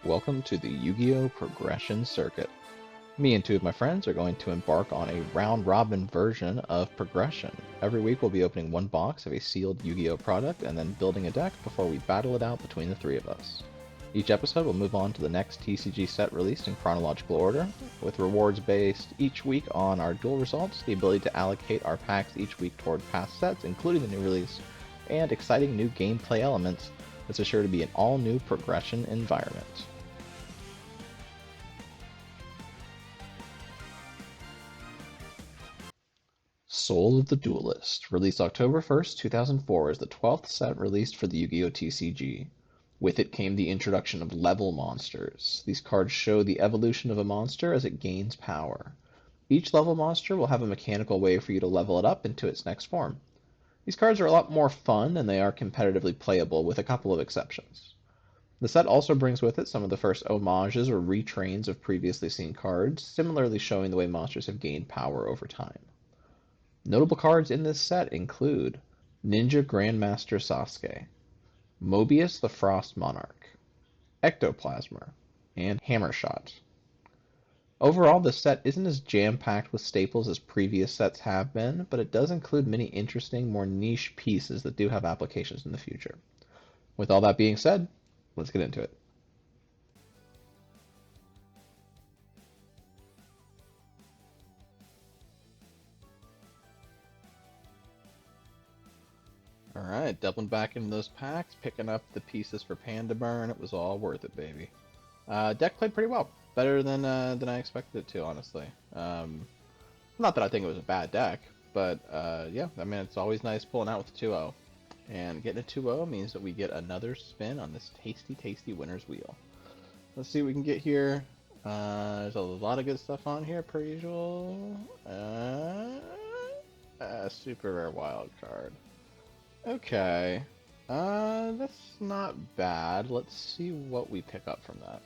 Welcome to the Yu-Gi-Oh! Progression Circuit. Me and two of my friends are going to embark on a round-robin version of Progression. Every week we'll be opening one box of a sealed Yu-Gi-Oh! Product and then building a deck before we battle it out between the three of us. Each episode will move on to the next TCG set released in chronological order, with rewards based each week on our duel results, the ability to allocate our packs each week toward past sets, including the new release, and exciting new gameplay elements that's assured to be an all-new Progression environment. Soul of the Duelist, released October 1st, 2004 as the 12th set released for the Yu-Gi-Oh! TCG. With it came the introduction of level monsters. These cards show the evolution of a monster as it gains power. Each level monster will have a mechanical way for you to level it up into its next form. These cards are a lot more fun and they are competitively playable with a couple of exceptions. The set also brings with it some of the first homages or retrains of previously seen cards, similarly showing the way monsters have gained power over time. Notable cards in this set include Ninja Grandmaster Sasuke, Mobius the Frost Monarch, Ectoplasmer, and Hammershot. Overall, this set isn't as jam-packed with staples as previous sets have been, but it does include many interesting, more niche pieces that do have applications in the future. With all that being said, let's get into it. Alright, doubling back into those packs, picking up the pieces for Panda Burn. It was all worth it, baby. Deck played pretty well. Better than I expected it to, honestly. Not that I think it was a bad deck, but yeah, I mean, it's always nice pulling out with a 2-0. And getting a 2-0 means that we get another spin on this tasty, tasty winner's wheel. Let's see what we can get here. There's a lot of good stuff on here, per usual. Super rare wild card. Okay. That's not bad. Let's see what we pick up from that.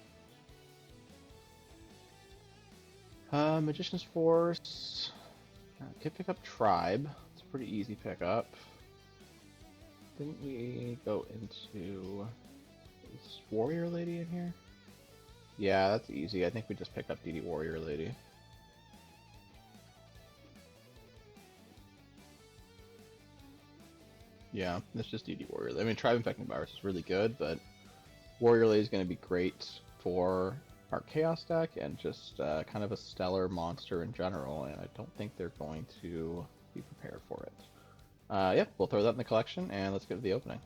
Magician's Force. Could pick up Tribe. It's a pretty easy pickup. Didn't we go into... Is Warrior Lady in here? Yeah, that's easy. I think we just picked up DD Warrior Lady. Yeah, it's just DD Warrior Lady. I mean, Tribe Infecting Virus is really good, but Warrior Lady is going to be great for our Chaos deck and just kind of a stellar monster in general, and I don't think they're going to be prepared for it. Yeah, we'll throw that in the collection, and let's get to the opening.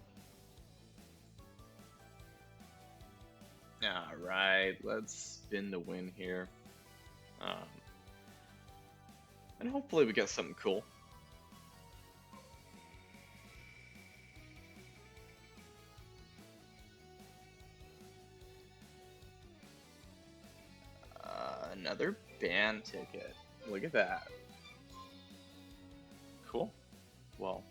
Alright, let's spin the win here. And hopefully we get something cool. Another band ticket. Look at that. Cool. Well,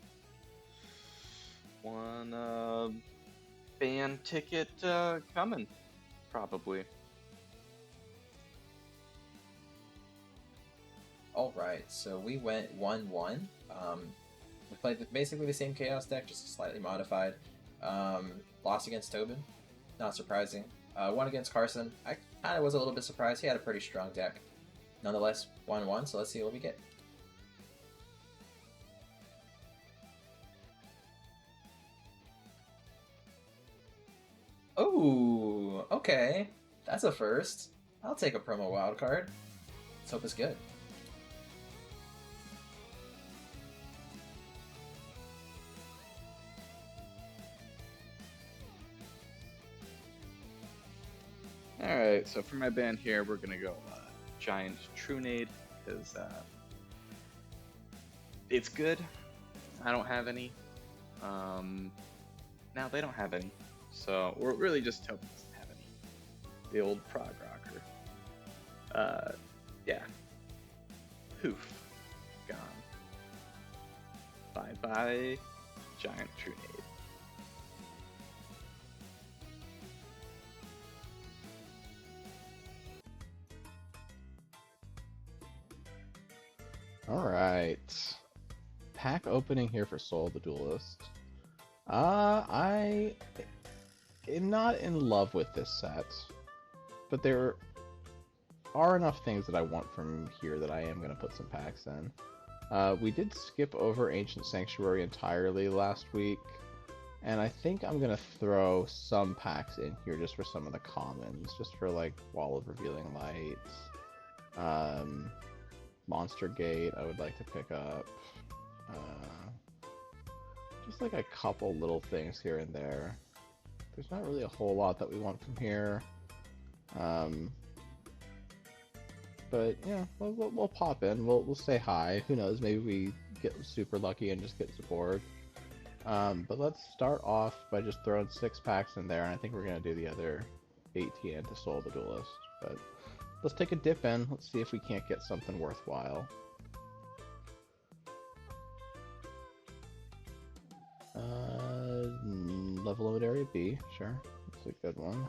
one band ticket coming, probably. Alright, so we went 1-1. We played basically the same Chaos deck, just slightly modified. Lost against Tobin, not surprising. Won against Carson. I kind of was a little bit surprised. He had a pretty strong deck. Nonetheless, 1-1, so let's see what we get. Oh, okay. That's a first. I'll take a promo wildcard. Let's hope it's good. Alright, so for my band here, we're gonna go Giant Trunade, because it's good. I don't have any. Now they don't have any. So we're really just hoping it doesn't have any. The old prog rocker. Yeah. Poof. Gone. Bye bye, Giant Trunade. Alright. Pack opening here for Soul of the Duelist. I am not in love with this set. but there are enough things that I want from here that I am going to put some packs in. We did skip over Ancient Sanctuary entirely last week, and I think I'm going to throw some packs in here just for some of the commons, just for like Wall of Revealing Lights, Monster Gate I would like to pick up, just like a couple little things here and there. There's not really a whole lot that we want from here. But yeah, we'll pop in. We'll say hi. Who knows? Maybe we get super lucky and just get Zaborg. But let's start off by just throwing 6 packs in there, and I think we're gonna do the other 18 to Soul the Duelist. But let's take a dip in. Let's see if we can't get something worthwhile. Level Limit Area B, sure. That's a good one.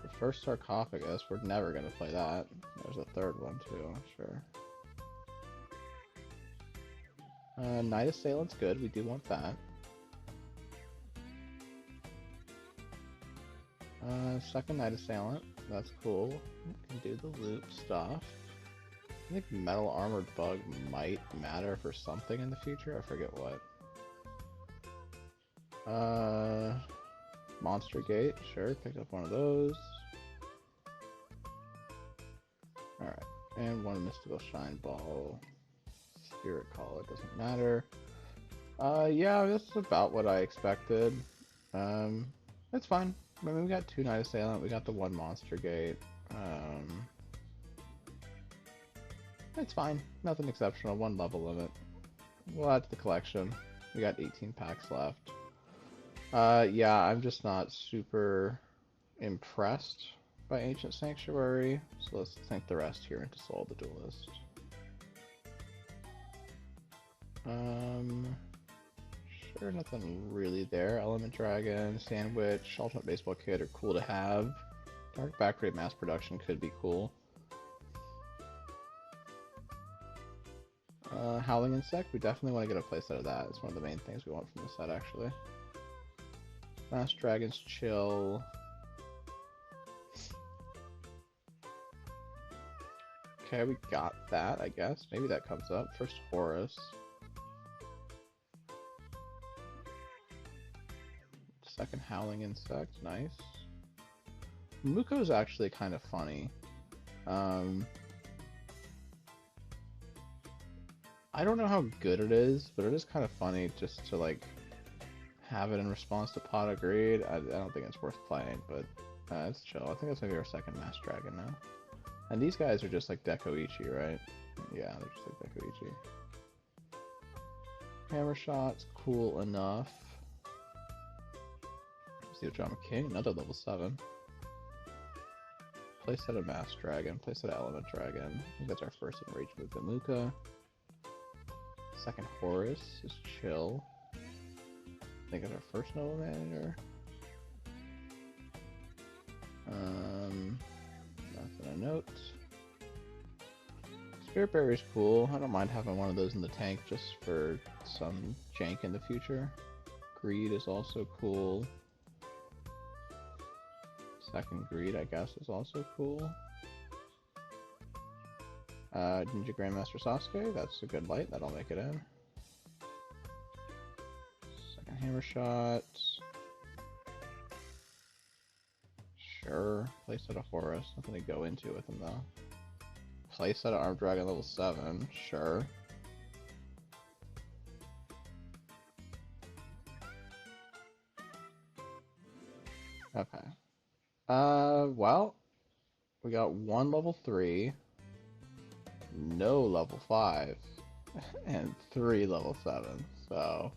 The first Sarcophagus, we're never going to play that. There's a third one too, sure. Night Assailant's good, we do want that. Second Night Assailant, that's cool. We can do the loop stuff. I think Metal Armored Bug might matter for something in the future, I forget what. Monster Gate, sure, picked up one of those. Alright, and one Mystical Shine Ball. Spirit Call, it doesn't matter. Yeah, that's about what I expected. It's fine. I mean, we got 2 Night Assailant, we got the 1 Monster Gate. It's fine. Nothing exceptional, 1 level limit. We'll add to the collection. We got 18 packs left. Yeah, I'm just not super impressed by Ancient Sanctuary, so let's sink the rest here into Soul the Duelist. Sure, nothing really there. Element Dragon, Sandwich, Ultimate Baseball Kit are cool to have. Dark Backrate Mass Production could be cool. Howling Insect, we definitely want to get a playset of that. It's one of the main things we want from the set, actually. Last Dragon's Chill. Okay, we got that, I guess. Maybe that comes up. First Horus. Second Howling Insect, nice. Muko's actually kind of funny. I don't know how good it is, but it is kind of funny just to like have it in response to Pot of Greed. I don't think it's worth playing, but it's chill. I think that's maybe our second Mass Dragon now. And these guys are just like Dekoichi, right? Yeah, they're just like Dekoichi. Hammer Shot's cool enough. Steel Drama King, another level 7. Playset of Mass Dragon, playset of Element Dragon. I think that's our first Enraged with Gamuka. Second Horus is chill. I think it's our first Noble Manager. Nothing to note. Spirit Barrier's cool. I don't mind having one of those in the tank just for some jank in the future. Greed is also cool. Second Greed, I guess, is also cool. Ninja Grandmaster Sasuke, that's a good light, that'll make it in. Second Hammer Shot. Sure. Playset of Horus, nothing to go into with him though. Playset of Armed Dragon level 7, sure. Okay. Well, we got 1 level 3. No level 5 and 3 level 7, so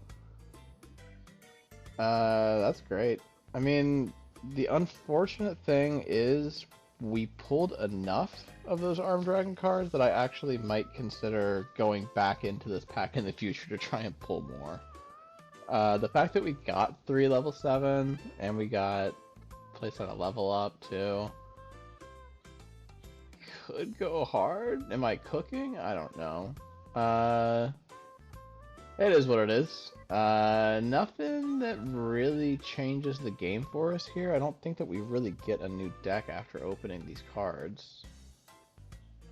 that's great. I mean, the unfortunate thing is we pulled enough of those Armed Dragon cards that I actually might consider going back into this pack in the future to try and pull more. The fact that we got 3 level 7 and we got placed on a level up too could go hard. Am I cooking? I don't know. It is what it is. Nothing that really changes the game for us here. I don't think that we really get a new deck after opening these cards.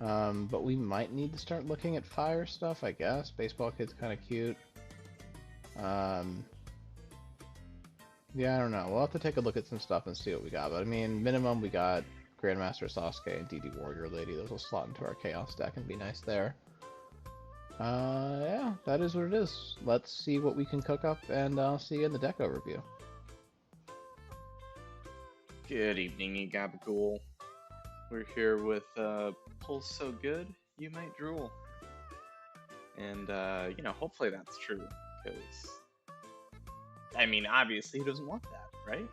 But we might need to start looking at fire stuff, I guess. Baseball Kid's kind of cute. Yeah, I don't know. We'll have to take a look at some stuff and see what we got. But I mean, minimum we got Grandmaster Sasuke and DD Warrior Lady. Those will slot into our Chaos deck and be nice there. Yeah, that is what it is. Let's see what we can cook up, and I'll see you in the deck overview. Good evening, you gabagool. We're here with Pull So Good, You Might Drool. And, you know, hopefully that's true, because, I mean, obviously he doesn't want that, right?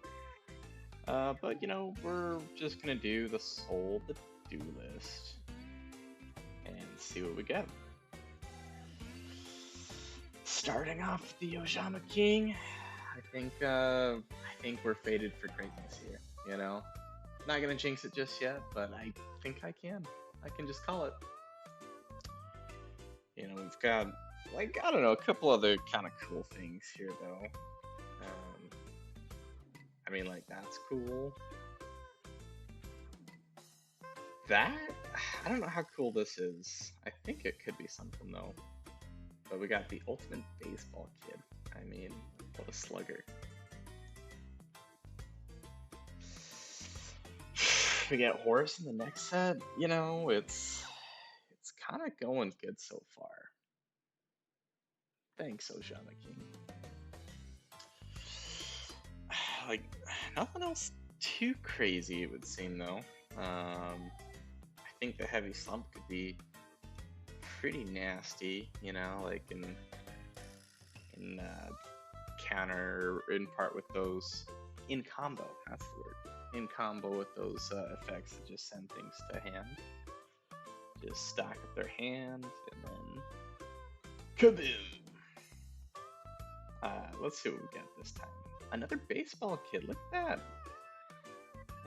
But, you know, we're just gonna do the Soul the Duelist and see what we get. Starting off with the Ojama King, I think we're fated for greatness here, you know? Not gonna jinx it just yet, but I think I can. I can just call it. You know, we've got, like, I don't know, a couple other kind of cool things here, though. I mean, like, that's cool. That, I don't know how cool this is. I think it could be something, though. But we got the Ultimate Baseball Kid. I mean, what a slugger. We get Horus in the next set. You know, it's kind of going good so far. Thanks, Ojama King. Like, nothing else too crazy, it would seem, though. I think the Heavy Slump could be pretty nasty, you know, like in counter, in part with those, in combo, that's the word. In combo with those effects that just send things to hand. Just stack up their hand, and then kaboom! Let's see what we get this time. Another Baseball Kid, look at that!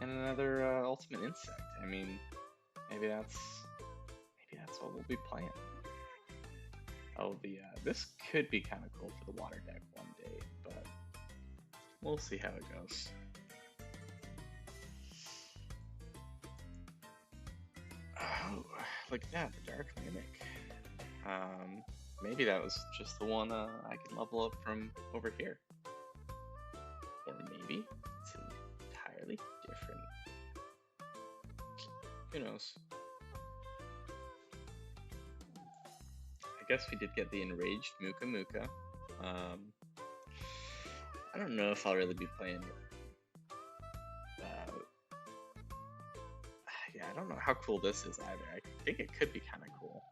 And another Ultimate Insect. I mean, maybe that's what we'll be playing. Oh, this could be kind of cool for the water deck one day, but we'll see how it goes. Oh, look at that, the Dark Mimic. Maybe that was just the one I can level up from over here. Or maybe it's entirely different. Who knows? I guess we did get the Enraged Muka Muka. I don't know if I'll really be playing it. Yeah, I don't know how cool this is either. I think it could be kind of cool.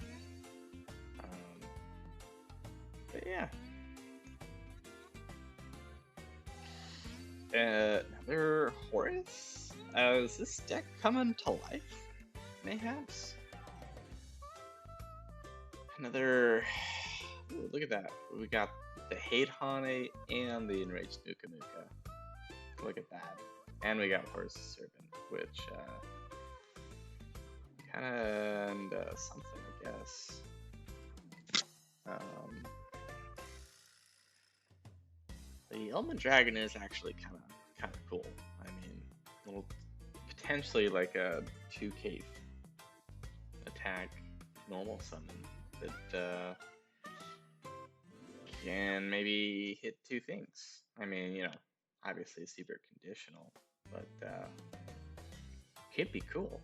But yeah. Another Horus? Is this deck coming to life? Mayhaps? Another... Ooh, look at that. We got the Hate Hane and the Enraged Nuka Nuka. Look at that. And we got Horus Servant, which, kinda something, I guess. The Element Dragon is actually kind of cool. I mean, little potentially like a 2K attack normal summon that can maybe hit two things. I mean, you know, obviously super conditional, but could be cool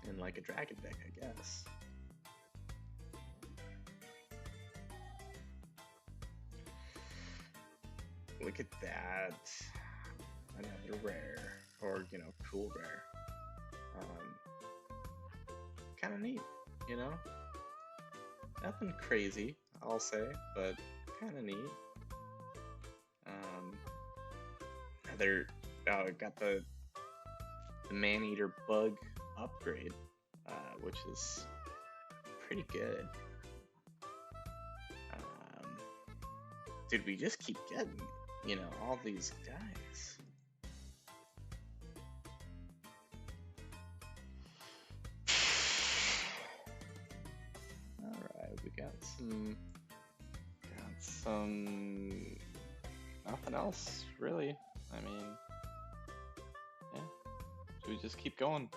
in like a dragon deck, I guess. Look at that. Another rare, or, you know, cool rare. Kind of neat, you know? Nothing crazy, I'll say, but kind of neat. Another, got the Man-Eater Bug upgrade, which is pretty good. Dude, we just keep getting, you know, all these guys. Alright, we got some nothing else really. I mean, yeah. Should we just keep going?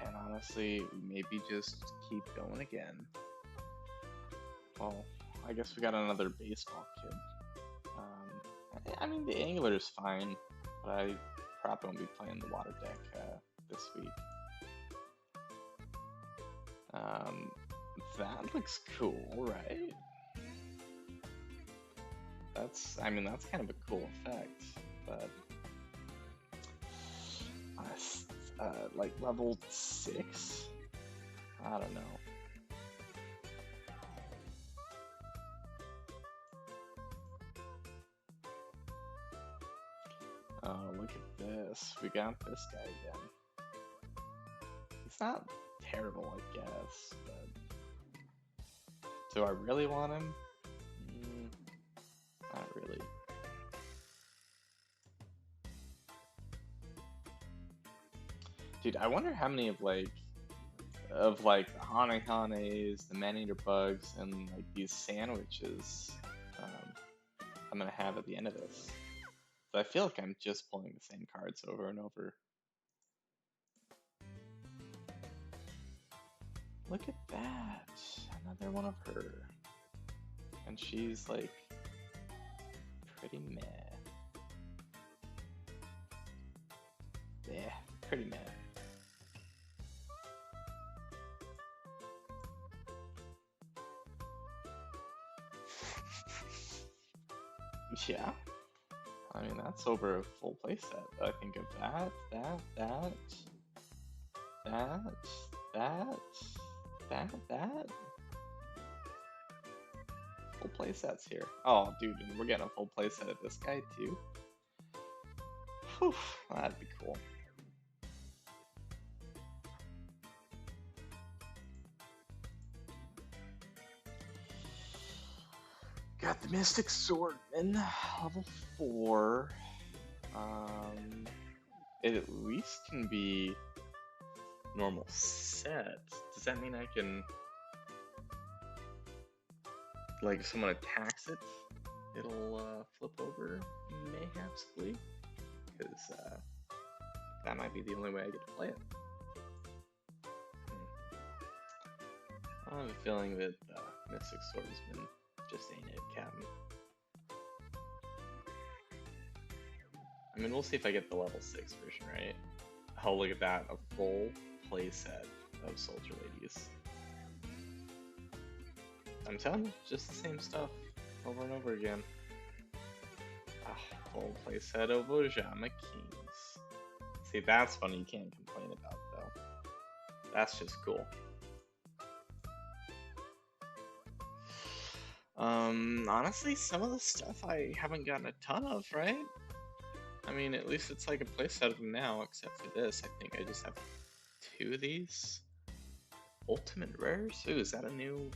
And honestly, maybe just keep going again. Well, I guess we got another baseball kid. I mean, the angler is fine, but I probably won't be playing the water deck this week. That looks cool, right? I mean, that's kind of a cool effect, but like level 6? I don't know. Oh, look at this. We got this guy again. It's not terrible, I guess, but do I really want him? Not really. Dude, I wonder how many of like the Hane-Hanes, the man-eater bugs, and like these sandwiches I'm gonna have at the end of this. But I feel like I'm just pulling the same cards over and over. Look at that! Another one of her. And she's like pretty meh. Yeah, pretty meh. Yeah. I mean, that's over a full playset. I think of that. Full playsets here. Oh, dude, and we're getting a full playset of this guy too. Whew, that'd be cool. Got the Mystic Swordman, level 4. It at least can be normal set. Does that mean I can, like, if someone attacks it, it'll flip over mayhapsly? Because that might be the only way I get to play it. I have a feeling that Mystic Swordsman just ain't it, Captain. I mean, we'll see if I get the level 6 version, right? Oh, look at that, a full playset of Soldier Ladies. I'm telling you, just the same stuff over and over again. Full playset of Ojama Kings. See, that's one you can't complain about, though. That's just cool. Honestly, some of the stuff I haven't gotten a ton of, right? I mean, at least it's like a playset of them now, except for this. I think I just have 2 of these. Ultimate Rares? Ooh, is that a new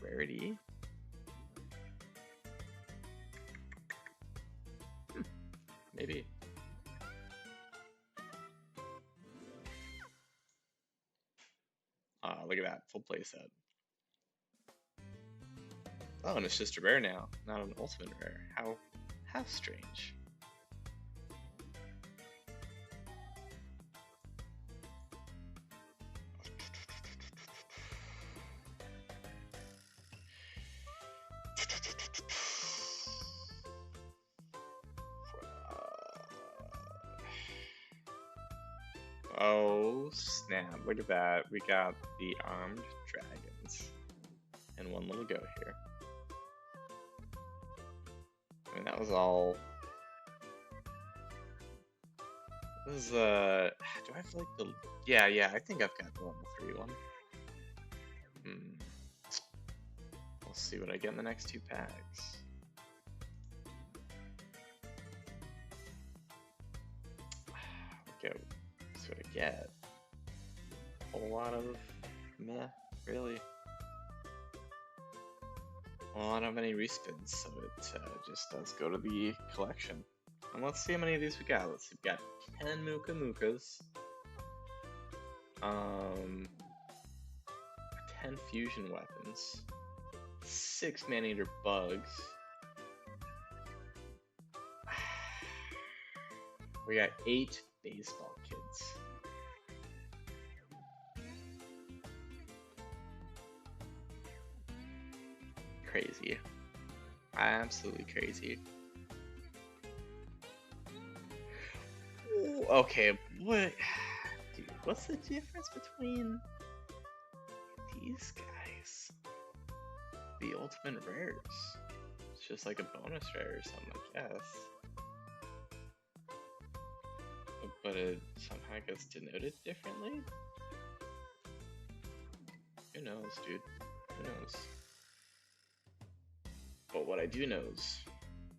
rarity? Maybe. Look at that, full playset. Oh, and it's just a rare now, not an ultimate rare. How strange. Oh snap, look at that. We got the armed dragons. And one little go here. I mean, that was all. This is, do I have like the. Yeah, I think I've got the level 3 one. We'll see what I get in the next 2 packs. Okay, that's what I get. A whole lot of meh, really. Well, I don't have any respins, so it just does go to the collection. And let's see how many of these we got. Let's see, we got 10 Mookas. 10 fusion weapons, 6 man-eater bugs. We got 8 baseball kids. Crazy. Absolutely crazy. Ooh, okay, what? Dude, what's the difference between these guys? The ultimate rares. It's just like a bonus rare or something, I guess. But it somehow gets denoted differently? Who knows, dude? Who knows? But what I do knows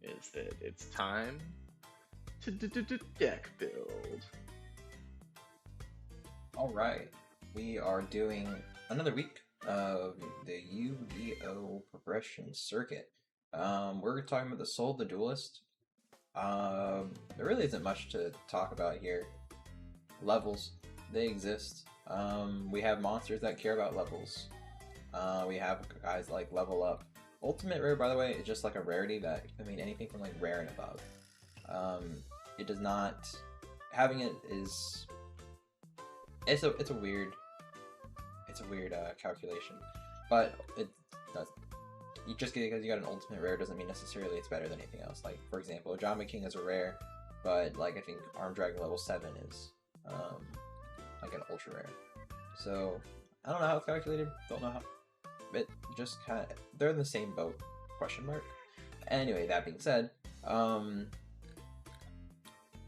is that it's time to deck build. Alright, we are doing another week of the Yu-Gi-Oh! Progression Circuit. We're talking about the Soul of the Duelist. There really isn't much to talk about here. Levels, they exist. We have monsters that care about levels. We have guys like Level Up. Ultimate Rare, by the way, is just like a rarity that, I mean, anything from like rare and above. It does not, having it is, it's a weird calculation, but it does. You just get, because you got an ultimate rare doesn't mean necessarily it's better than anything else. Like, for example, Drama King is a rare, but like I think Armed Dragon level 7 is like an ultra rare. So I don't know how it's calculated, don't know how, it just kind of, they're in the same boat, question mark. Anyway, that being said,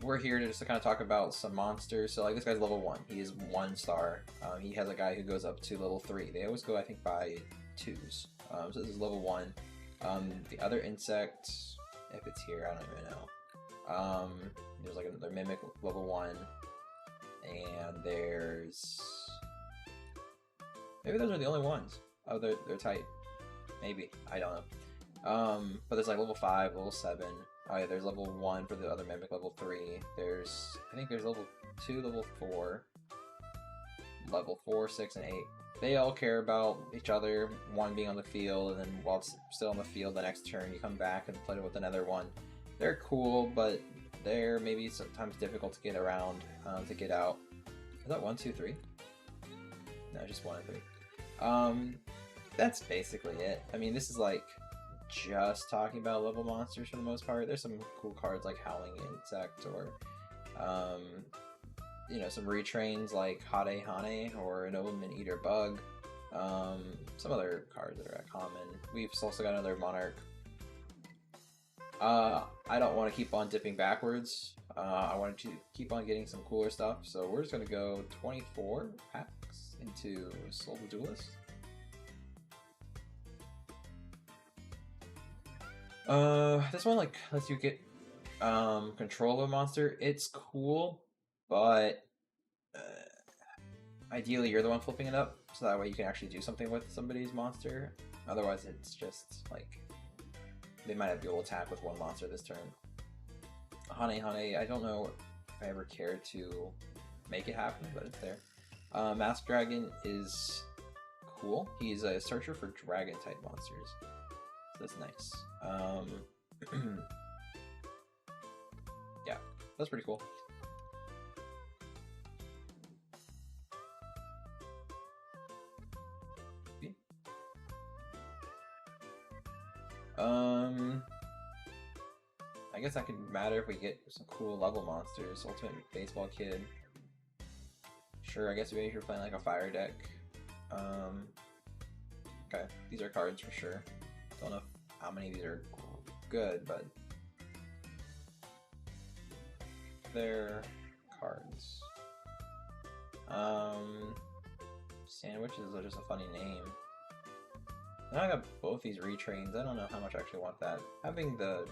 we're here to just kind of talk about some monsters. So like this guy's level 1, he is 1 star. He has a guy who goes up to level 3. They always go, I think, by 2s. So this is level 1. The other insect, if it's here, I don't even know. There's like another mimic level 1, and there's, maybe those are the only ones. Oh, they're tight. Maybe, I don't know. But there's like level 5, level 7. Oh yeah, there's level 1 for the other mimic, level 3. There's, I think there's level 2, level 4, level 4, 6, and 8. They all care about each other, one being on the field, and then while it's still on the field, the next turn you come back and play with another one. They're cool, but they're maybe sometimes difficult to get around, to get out. Is that 1, 2, 3? No, just 1 and 3. That's basically it. I mean, this is like just talking about level monsters for the most part. There's some cool cards like Howling Insect, or you know, some retrains like Hade Hane or an Omen Eater Bug. Some other cards that are common. We've also got another Monarch. I don't want to keep on dipping backwards. I wanted to keep on getting some cooler stuff, so we're just gonna go 24 packs into Soul of the Duelist. This one like lets you get control of a monster. It's cool, but ideally you're the one flipping it up, so that way you can actually do something with somebody's monster. Otherwise it's just like they might have dual attack with one monster this turn. Hane Hane, I don't know if I ever cared to make it happen, but it's there. Master Dragon is cool. He's a searcher for dragon type monsters. So that's nice. Yeah, that's pretty cool. I guess that could matter if we get some cool level monsters. Ultimate Baseball Kid. Sure, I guess maybe if you're playing like a fire deck. Okay, these are cards for sure. Don't know how many of these are good, but they're cards. Sandwiches are just a funny name. Now I got both these retrains. I don't know how much I actually want that. Having the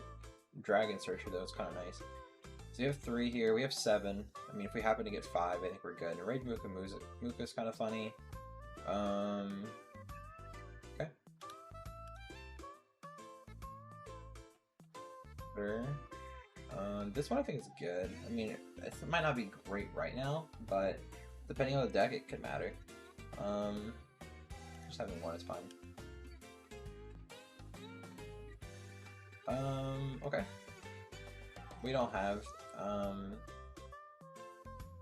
Dragon Searcher though is kind of nice. So we have 3 here. We have 7. I mean, if we happen to get 5, I think we're good. And Rage Muka is kind of funny. Okay. This one I think is good. I mean, it might not be great right now, but depending on the deck, it could matter. Just having one is fine. Okay. We don't have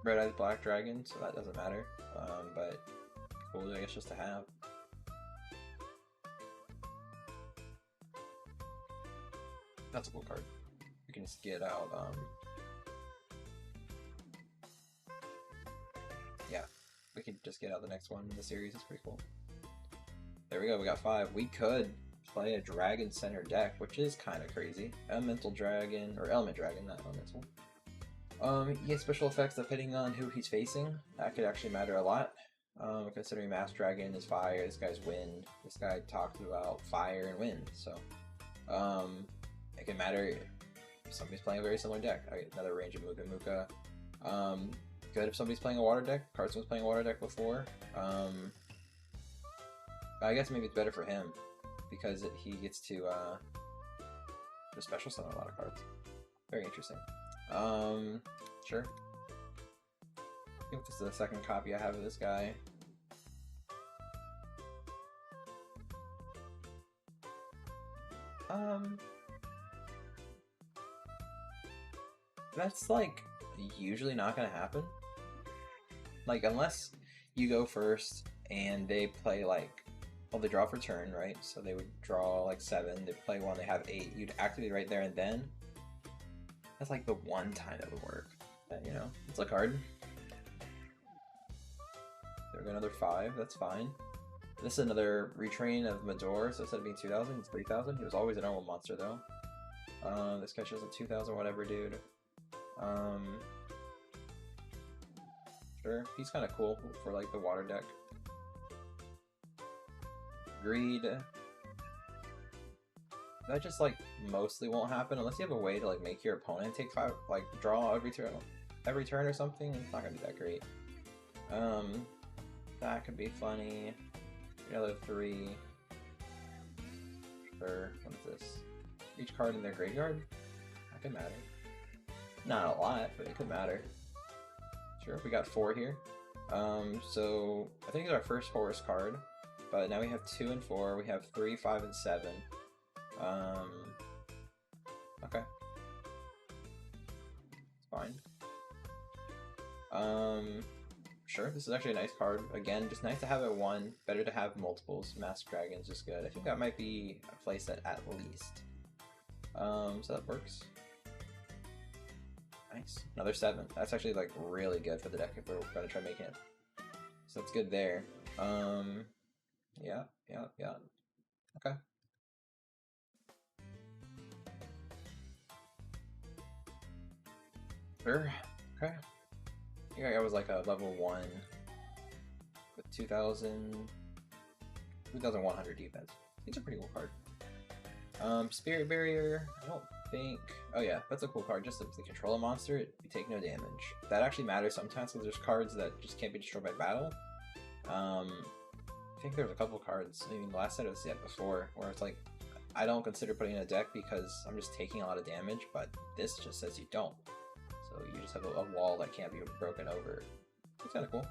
Red Eyes Black Dragon, so that doesn't matter. But cool, I guess, just to have. That's a cool card. We can just get out, yeah, we can just get out the next one in the series. It's pretty cool. There we go, we got 5. We could play a Dragon Center deck, which is kind of crazy. Elemental Dragon, or Element Dragon, not Elemental. He gets special effects depending on who he's facing. That could actually matter a lot. Considering Master Dragon is fire, this guy's wind. This guy talked about fire and wind, so it can matter if somebody's playing a very similar deck. Another range of Muka. Good if somebody's playing a water deck. Carson was playing a water deck before. I guess maybe it's better for him because he gets to special summon a lot of cards. Very interesting. Sure. I think this is the second copy I have of this guy. That's like usually not gonna happen. Like, unless you go first and they play like, well, they draw for turn, right? So they would draw like 7, they play 1, they have 8. You'd activate right there and then. That's like the one time that would work. But, you know, it's a card. There we go, another 5, that's fine. This is another retrain of Mador, so instead of being 2,000, it's 3,000. He was always a normal monster though. This guy shows a 2,000 whatever dude. Sure, he's kind of cool for like the water deck. Greed. That just like mostly won't happen unless you have a way to like make your opponent take 5, like draw every turn or something. It's not gonna be that great. That could be funny. Another 3. Sure. What is this? Each card in their graveyard? That could matter. Not a lot, but it could matter. Sure, we got 4 here. So I think it's our first forest card, but now we have 2 and 4. We have 3, 5, and 7. Okay. It's fine. Sure, this is actually a nice card. Again, just nice to have it 1. Better to have multiples. Master Dragon's just good. I think that might be a playset at least. So that works. Nice. Another 7. That's actually like really good for the deck if we're gonna try making it. So that's good there. Yeah. Okay. Sure. Okay. Yeah, I was like a level 1 with 2,100 defense. These are pretty cool card. Spirit Barrier, I don't think... Oh yeah, that's a cool card. Just if they control a monster, you take no damage. That actually matters sometimes because there's cards that just can't be destroyed by battle. I think there's a couple cards, I mean, the last set of the set before, where it's like, I don't consider putting in a deck because I'm just taking a lot of damage, but this just says you don't. So you just have a wall that can't be broken over. It's kind of cool.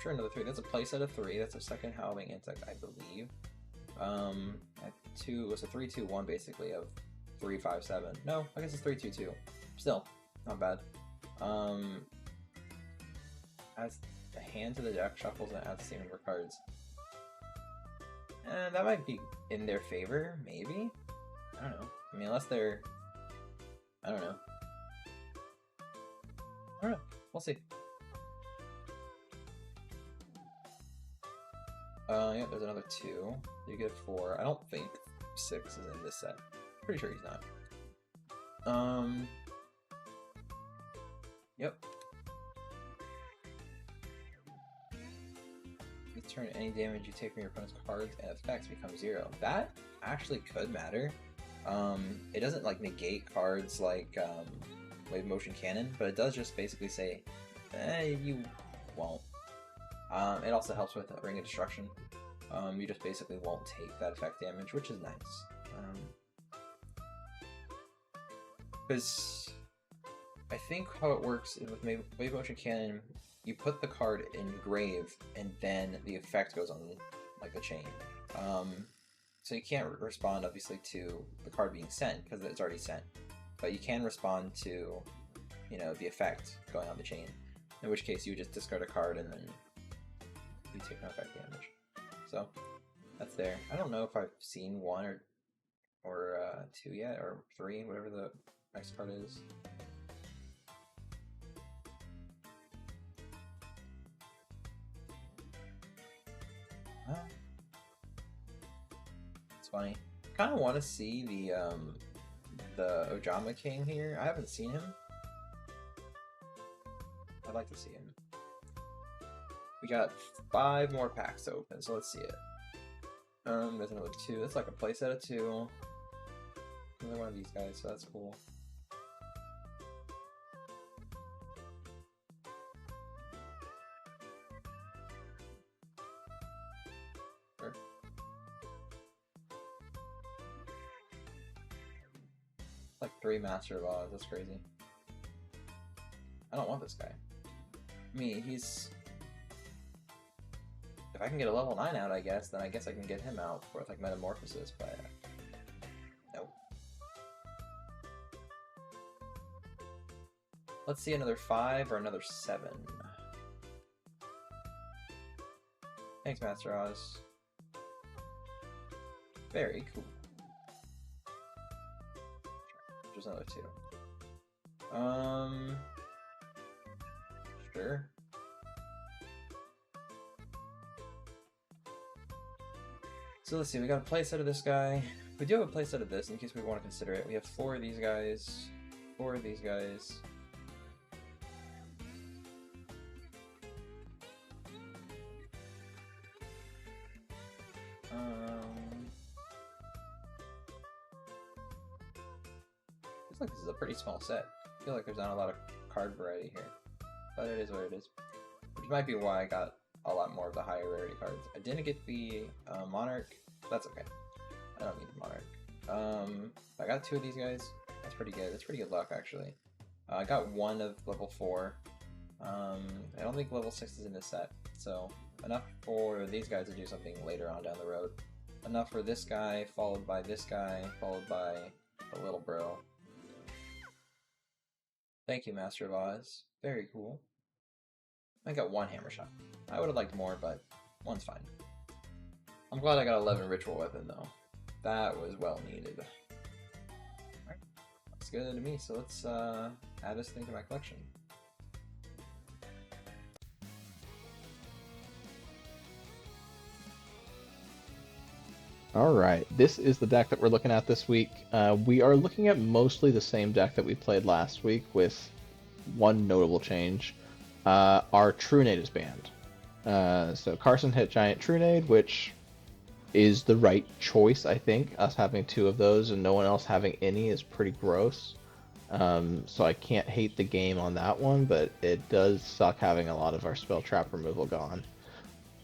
Sure, another 3. That's a playset of 3. That's a second Howling Insect, I believe. At 2, it's a 3-2-1 basically of 3, 5, 7. No, I guess it's 3-2-2. Still, not bad. Adds the hand to the deck, shuffles, and adds the same number of cards. That might be in their favor, maybe? I don't know. I mean, unless they're... I don't know. We'll see. Yeah, there's another 2. You get 4. I don't think 6 is in this set. Pretty sure he's not. Yep. This turn, any damage you take from your opponent's cards and effects becomes 0. That actually could matter. It doesn't like negate cards like Wave Motion Cannon, but it does just basically say, you won't. It also helps with Ring of Destruction. You just basically won't take that effect damage, which is nice. Because I think how it works is with Wave Motion Cannon, you put the card in grave, and then the effect goes on like the chain. So you can't respond obviously to the card being sent because it's already sent, but you can respond to, you know, the effect going on the chain. In which case you would just discard a card and then you take no effect damage. So that's there. I don't know if I've seen 1 or 2 yet, or 3, whatever the next card is. It's funny. Kind of want to see the Ojama King here. I haven't seen him. I'd like to see him. We got 5 more packs to open, so let's see it. There's another 2. That's like a playset of 2. Another one of these guys, so that's cool. Sure. Like 3 Master of Oz, that's crazy. I don't want this guy. I mean, he's... If I can get a level 9 out, I guess, then I guess I can get him out with like Metamorphosis, but... Nope. Let's see another 5 or another 7. Thanks, Master Oz. Very cool. There's another 2. Sure. So let's see, we got a playset of this guy. We do have a playset of this in case we want to consider it. We have 4 of these guys, 4 of these guys. Feels like this is a pretty small set. I feel like there's not a lot of card variety here, but it is what it is. Which might be why I got a lot more of the higher rarity cards. I didn't get the Monarch. That's okay. I don't need the Monarch. I got 2 of these guys. That's pretty good. That's pretty good luck, actually. I got 1 of level 4. I don't think level 6 is in this set, so enough for these guys to do something later on down the road. Enough for this guy, followed by this guy, followed by the little bro. Thank you, Master of Oz. Very cool. I got 1 Hammer Shot. I would have liked more, but 1's fine. I'm glad I got 11 Ritual Weapon, though. That was well needed. Alright, looks good to me, so let's add this thing to my collection. Alright, this is the deck that we're looking at this week. We are looking at mostly the same deck that we played last week, with one notable change. Our Trunade is banned. So Carson hit Giant Trunade, which is the right choice, I think. Us having 2 of those and no one else having any is pretty gross. So I can't hate the game on that one, but it does suck having a lot of our spell trap removal gone.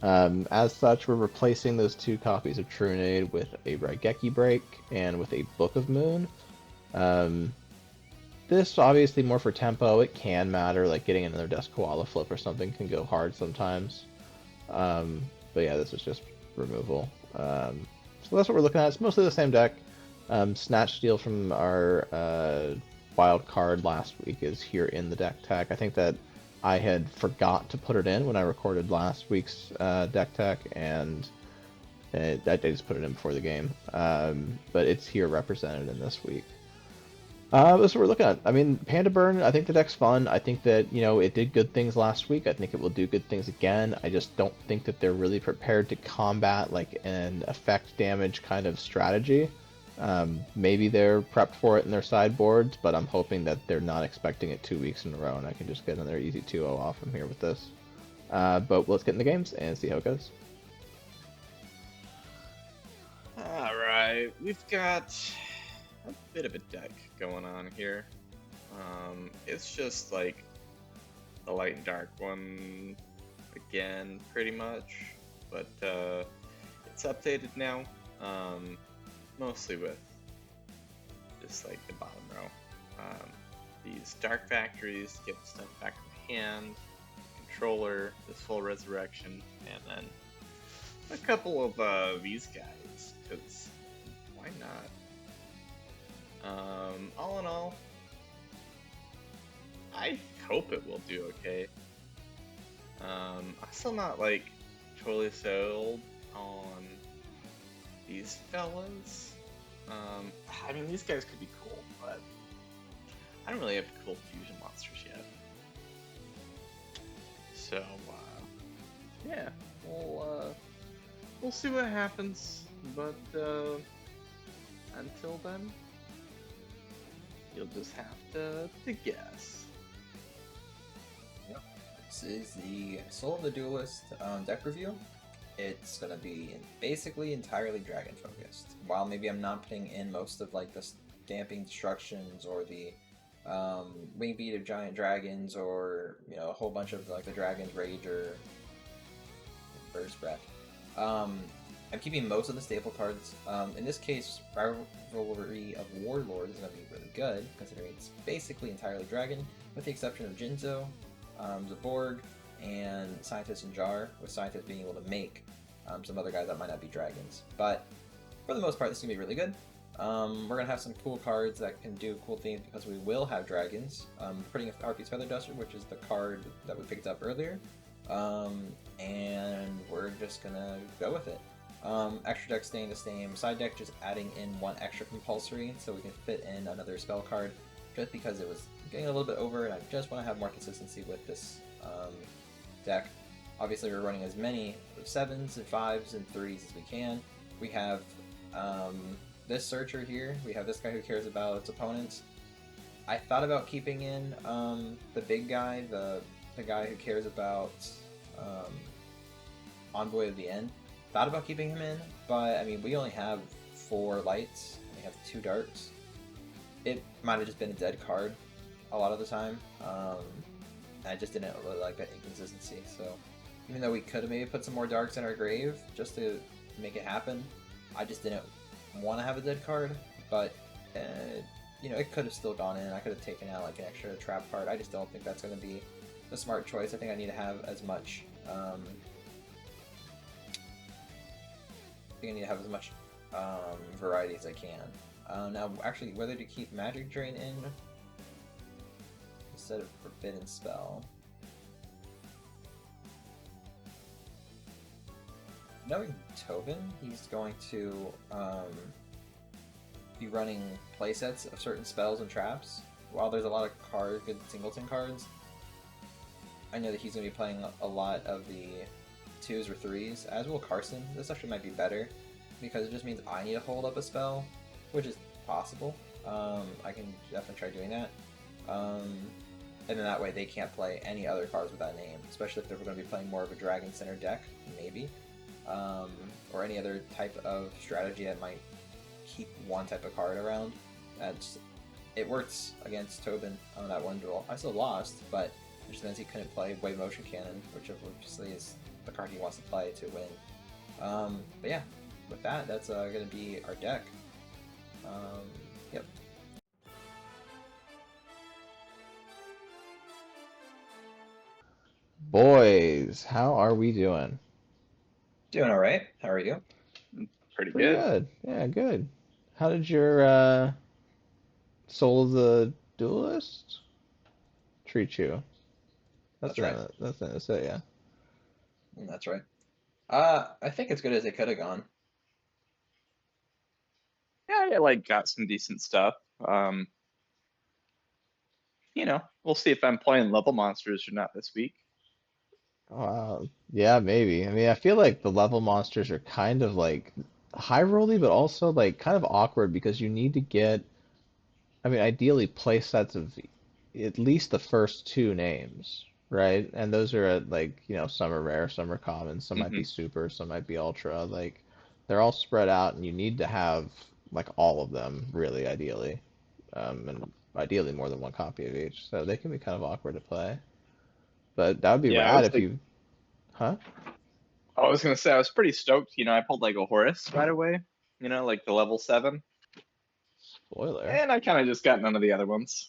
As such, we're replacing those 2 copies of Trunade with a Raigeki Break and with a Book of Moon. This obviously more for tempo. It can matter, like getting another Death Koala flip or something can go hard sometimes. But yeah, this is just removal. So that's what we're looking at. It's mostly the same deck. Snatch Steal from our wild card last week is here in the deck tech. I think that I had forgot to put it in when I recorded last week's deck tech, and I just put it in before the game. But it's here represented in this week. That's what we're looking at. I mean, Panda Burn, I think the deck's fun. I think that, you know, it did good things last week. I think it will do good things again. I just don't think that they're really prepared to combat, like, an effect damage kind of strategy. Maybe they're prepped for it in their sideboards, but I'm hoping that they're not expecting it 2 weeks in a row, and I can just get another easy 2-0 off from here with this. But let's get in the games and see how it goes. Alright, we've got a bit of a deck going on here. It's just like the light and dark one again, pretty much, but it's updated now, mostly with just like the bottom row. These dark factories get stuff back in the hand, controller, this full resurrection, and then a couple of these guys, because why not? All in all, I hope it will do okay. I'm still not like totally sold on these fellas. I mean, these guys could be cool, but I don't really have cool fusion monsters yet. So, yeah, we'll see what happens. But until then, you'll just have to guess. Yep. This is the Soul of the Duelist deck review. It's gonna be basically entirely dragon focused. While maybe I'm not putting in most of like the Stamping Destructions or the Wing Beat of Giant Dragons, or a whole bunch of like the Dragon's Rage or Burst Breath. I'm keeping most of the staple cards. In this case, Rivalry of Warlords is going to be really good, considering it's basically entirely dragon, with the exception of Jinzo, Zaborg, and Scientist and Jar, with Scientist being able to make some other guys that might not be dragons. But for the most part, this is going to be really good. We're going to have some cool cards that can do cool things because we will have dragons. Putting a Harpy's Feather Duster, which is the card that we picked up earlier. And we're just going to go with it. Extra deck staying the same. Side deck just adding in one extra compulsory so we can fit in another spell card, just because it was getting a little bit over and I just want to have more consistency with this deck. Obviously we're running as many 7s and 5s and 3s as we can. We have this Searcher here. We have this guy who cares about its opponents. I thought about keeping in the big guy, the guy who cares about Envoy of the End. Thought about keeping him in, but I mean, we only have 4 lights, and we have 2 darks. It might have just been a dead card a lot of the time. I just didn't really like that inconsistency, so even though we could have maybe put some more darks in our grave just to make it happen, I just didn't want to have a dead card, but it could have still gone in. I could have taken out like an extra trap card. I just don't think that's going to be the smart choice. I think I need to have as much variety as I can. Now, actually, whether to keep Magic Drain in instead of Forbidden Spell. Knowing Tobin, he's going to be running playsets of certain spells and traps. While there's a lot of good singleton cards, I know that he's going to be playing a lot of the 2s or 3s, as will Carson. This actually might be better, because it just means I need to hold up a spell, which is possible. I can definitely try doing that. And then that way they can't play any other cards with that name, especially if they're going to be playing more of a Dragon Center deck, maybe. Or any other type of strategy that might keep one type of card around. It works against Tobin on that one duel. I still lost, but it just means he couldn't play Wave Motion Cannon, which obviously is the card he wants to play to win. But yeah, with that, that's going to be our deck. Yep. Boys, how are we doing? Doing all right. How are you? Pretty Pretty good. good. Yeah, good. How did your Soul of the Duelist treat you? That's right. That's the name of it, yeah. That's right. I think as good as it could have gone. Yeah, I got some decent stuff. We'll see if I'm playing level monsters or not this week. Yeah, maybe. I mean, I feel like the level monsters are kind of like high rolly, but also like kind of awkward because you need to get, I mean, ideally play sets of at least the first 2 names, right? And those are like, some are rare, some are common, some might be Mm-hmm. super, some might be ultra. Like they're all spread out, and you need to have like all of them, really, ideally, and ideally more than one copy of each. So they can be kind of awkward to play. But that would be Yeah, rad if you, huh? I was gonna say I was pretty stoked. I pulled like a Horus right away. Like the level 7, Spoiler. and I kind of just got none of the other ones.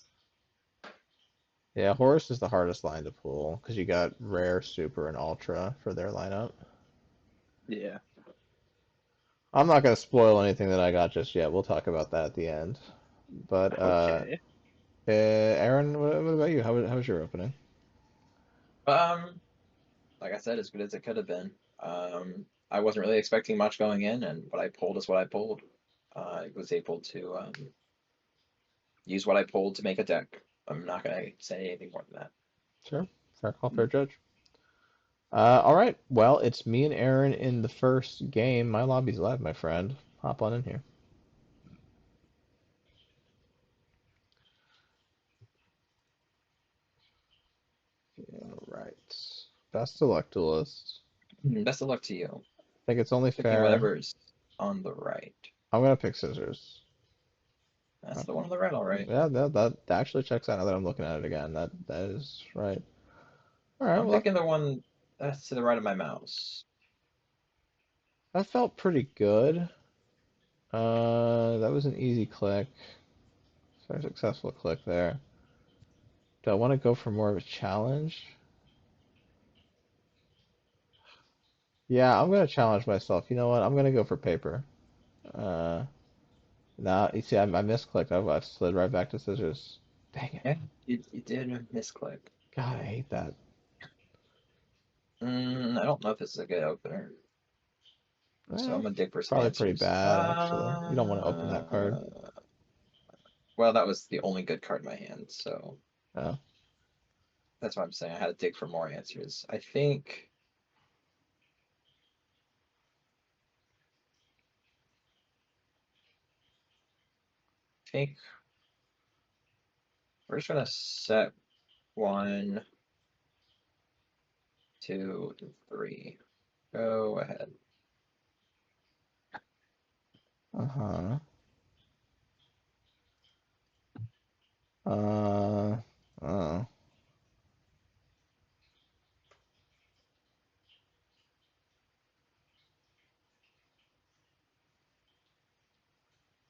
Yeah, Horus is the hardest line to pull because you got rare, super, and ultra for their lineup. Yeah. I'm not gonna spoil anything that I got just yet. We'll talk about that at the end. But Okay. Aaron, what about you? How was your opening? Um, like I said, as good as it could have been. I wasn't really expecting much going in, and what I pulled is what I pulled. I was able to use what I pulled to make a deck. I'm not gonna say anything more than that. Sure, fair call, fair judge. All right. Well, it's me and Aaron in the first game. My lobby's live, my friend. Hop on in here. All right. Best of luck, Duelist. Best of luck to you. I think it's only Picking fair. whatever's on the right. I'm gonna pick scissors. That's the one on the right, all right. Yeah, that actually checks out now that I'm looking at it again. That is right. All right. I'm Well, picking the one that's to the right of my mouse. that felt pretty good. That was an easy click. Very successful click there. Do I want to go for more of a challenge? Yeah, I'm gonna challenge myself. You know what? I'm gonna go for paper. Uh, Now you see, I misclicked. I've slid right back to scissors. Dang it! Yeah, you did misclick. God, I hate that. I don't know if this is a good opener, so I'm Well, gonna dig for some probably pretty answers. bad actually. You don't want to open that card. Well, that was the only good card in my hand, so Oh, that's what I'm saying. I had to dig for more answers. I think we're just gonna set 1, 2, 3. Go ahead. uh-huh. Uh, oh.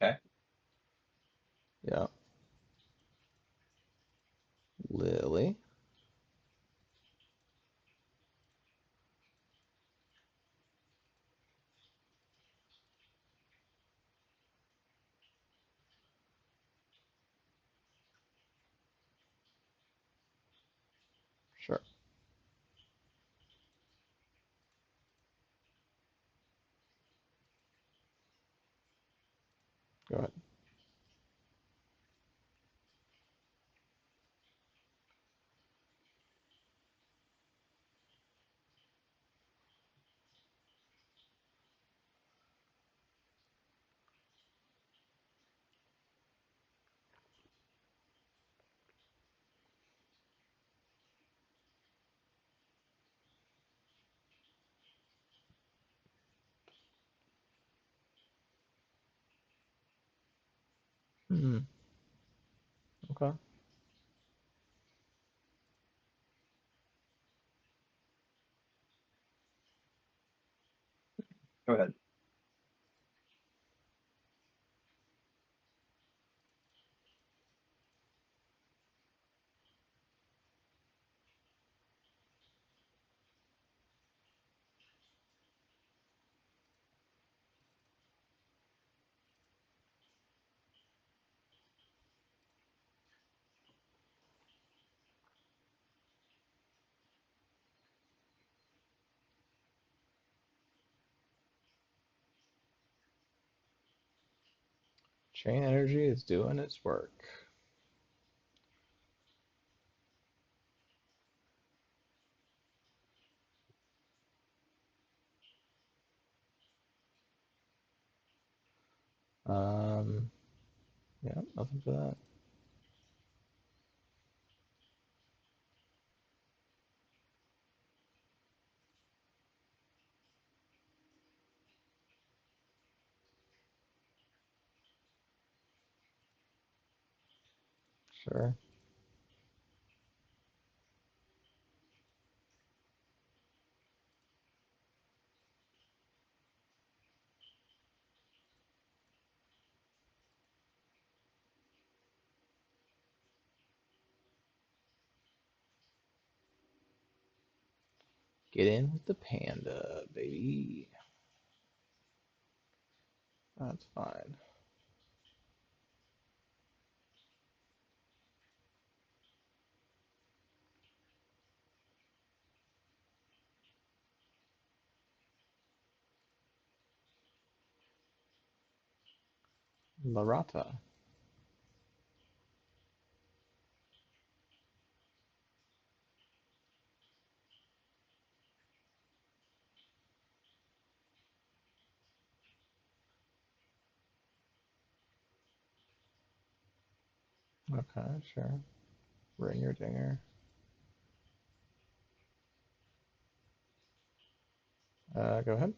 Okay. Yeah. Lily. Sure. Go ahead. Hmm. Okay. Go ahead. Chain energy is doing its work. Um. Yeah. Nothing for that. Sure. Get in with the panda, baby. That's fine. Larata. Okay, sure. Ringer dinger. Go ahead.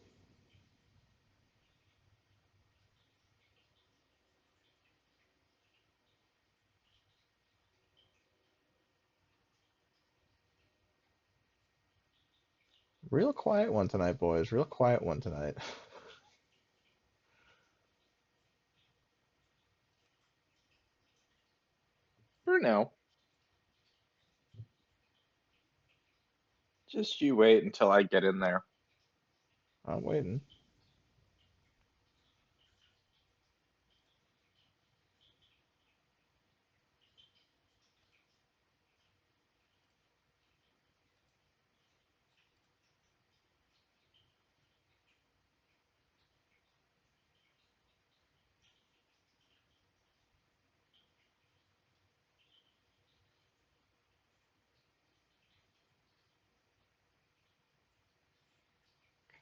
Real quiet one tonight, boys. Real quiet one tonight. For now. Just you wait until I get in there. I'm waiting.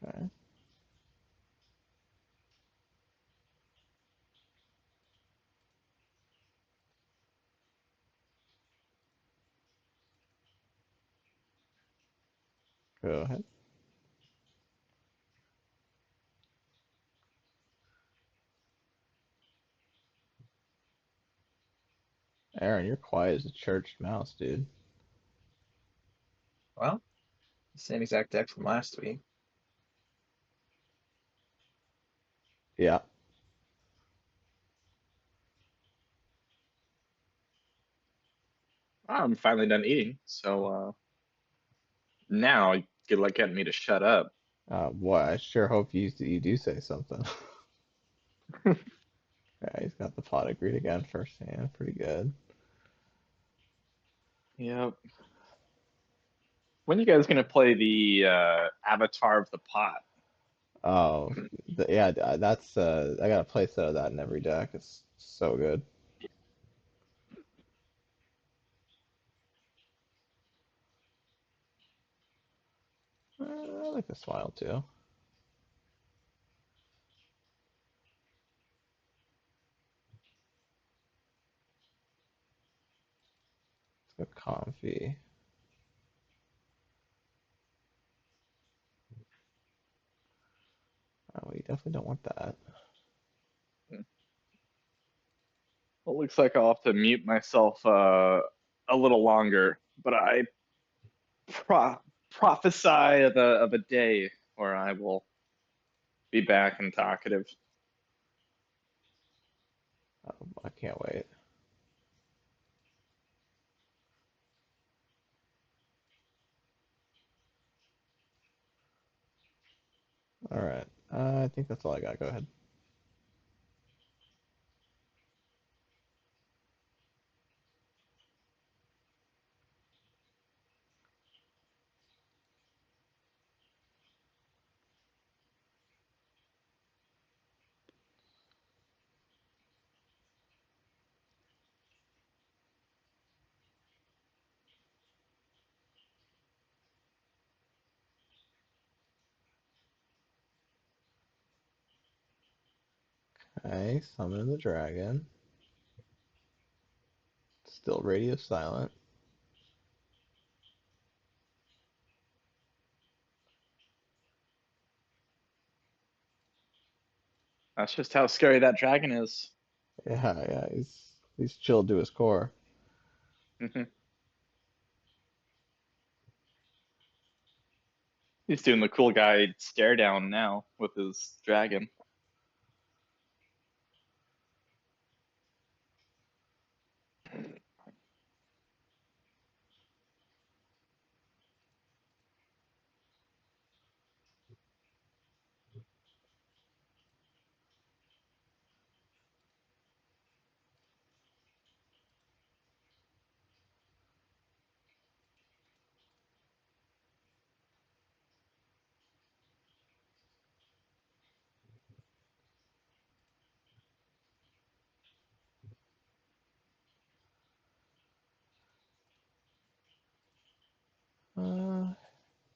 Okay. Go ahead. Aaron, you're quiet as a church mouse, dude. Well, same exact deck from last week. Yeah. I'm finally done eating, so now you could like get me to shut up. Boy, I sure hope you do say something. Yeah, he's got the pot agreed again first hand. Pretty good. Yep. When you guys gonna play the Avatar of the Pot? Oh, yeah, that's I got a playset of that in every deck. It's so good. I like the smile too. It's got comfy. Oh, you definitely don't want that. Well, it looks like I'll have to mute myself a little longer, but I pro prophesy of a day where I will be back and talkative. I can't wait. All right. I think that's all I got. Go ahead. Okay, summon the dragon. Still radio silent. That's just how scary that dragon is. Yeah, he's chilled to his core. He's doing the cool guy stare down now with his dragon.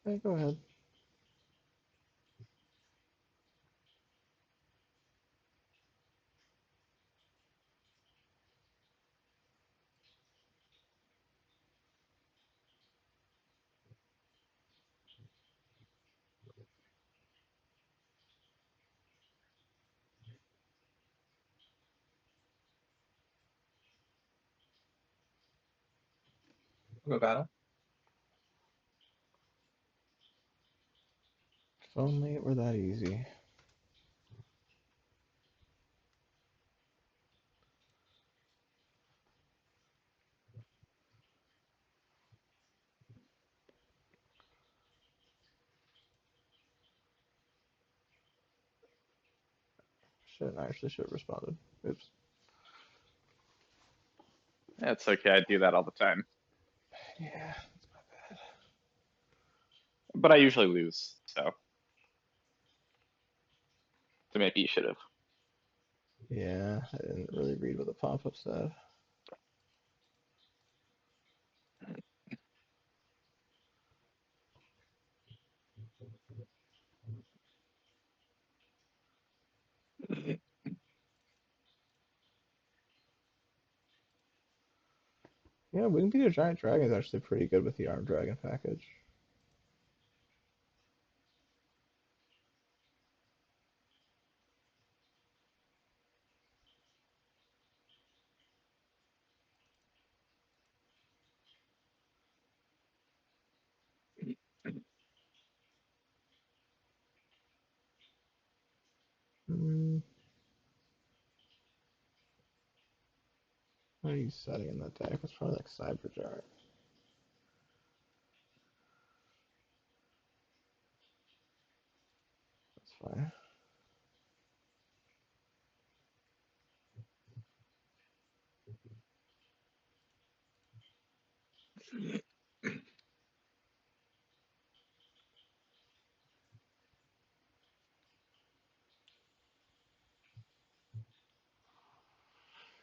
Okay, go ahead. Go battle. If only it were that easy. Shit, I actually should have responded. Oops. That's okay. I do that all the time, Yeah, that's my bad. but I usually lose. So maybe you should have. Yeah, I didn't really read what the pop-up said. Yeah, Winged Beater Giant Dragon is actually pretty good with the Armed Dragon package. Hmm, what are you setting in that deck? It's probably like Cyber Jar. That's fine.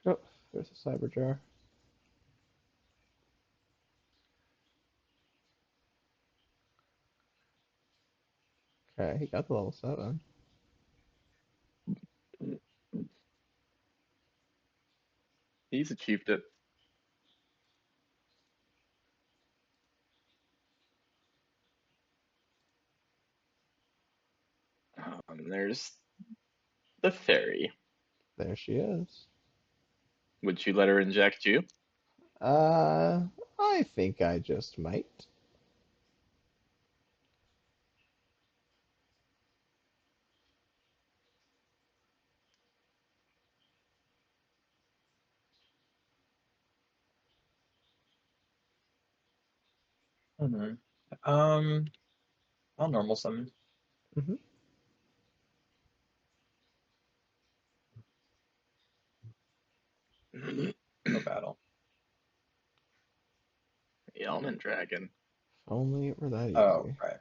Oh, there's a Cyber Jar. Okay, he got the level 7. He's achieved it. There's the fairy. There she is. Would you let her inject you? Uh, I think I just might. Mm-hmm. I'll normal summon. Hmm. Go battle. The Almond Dragon. If only it were that Oh, easy. right.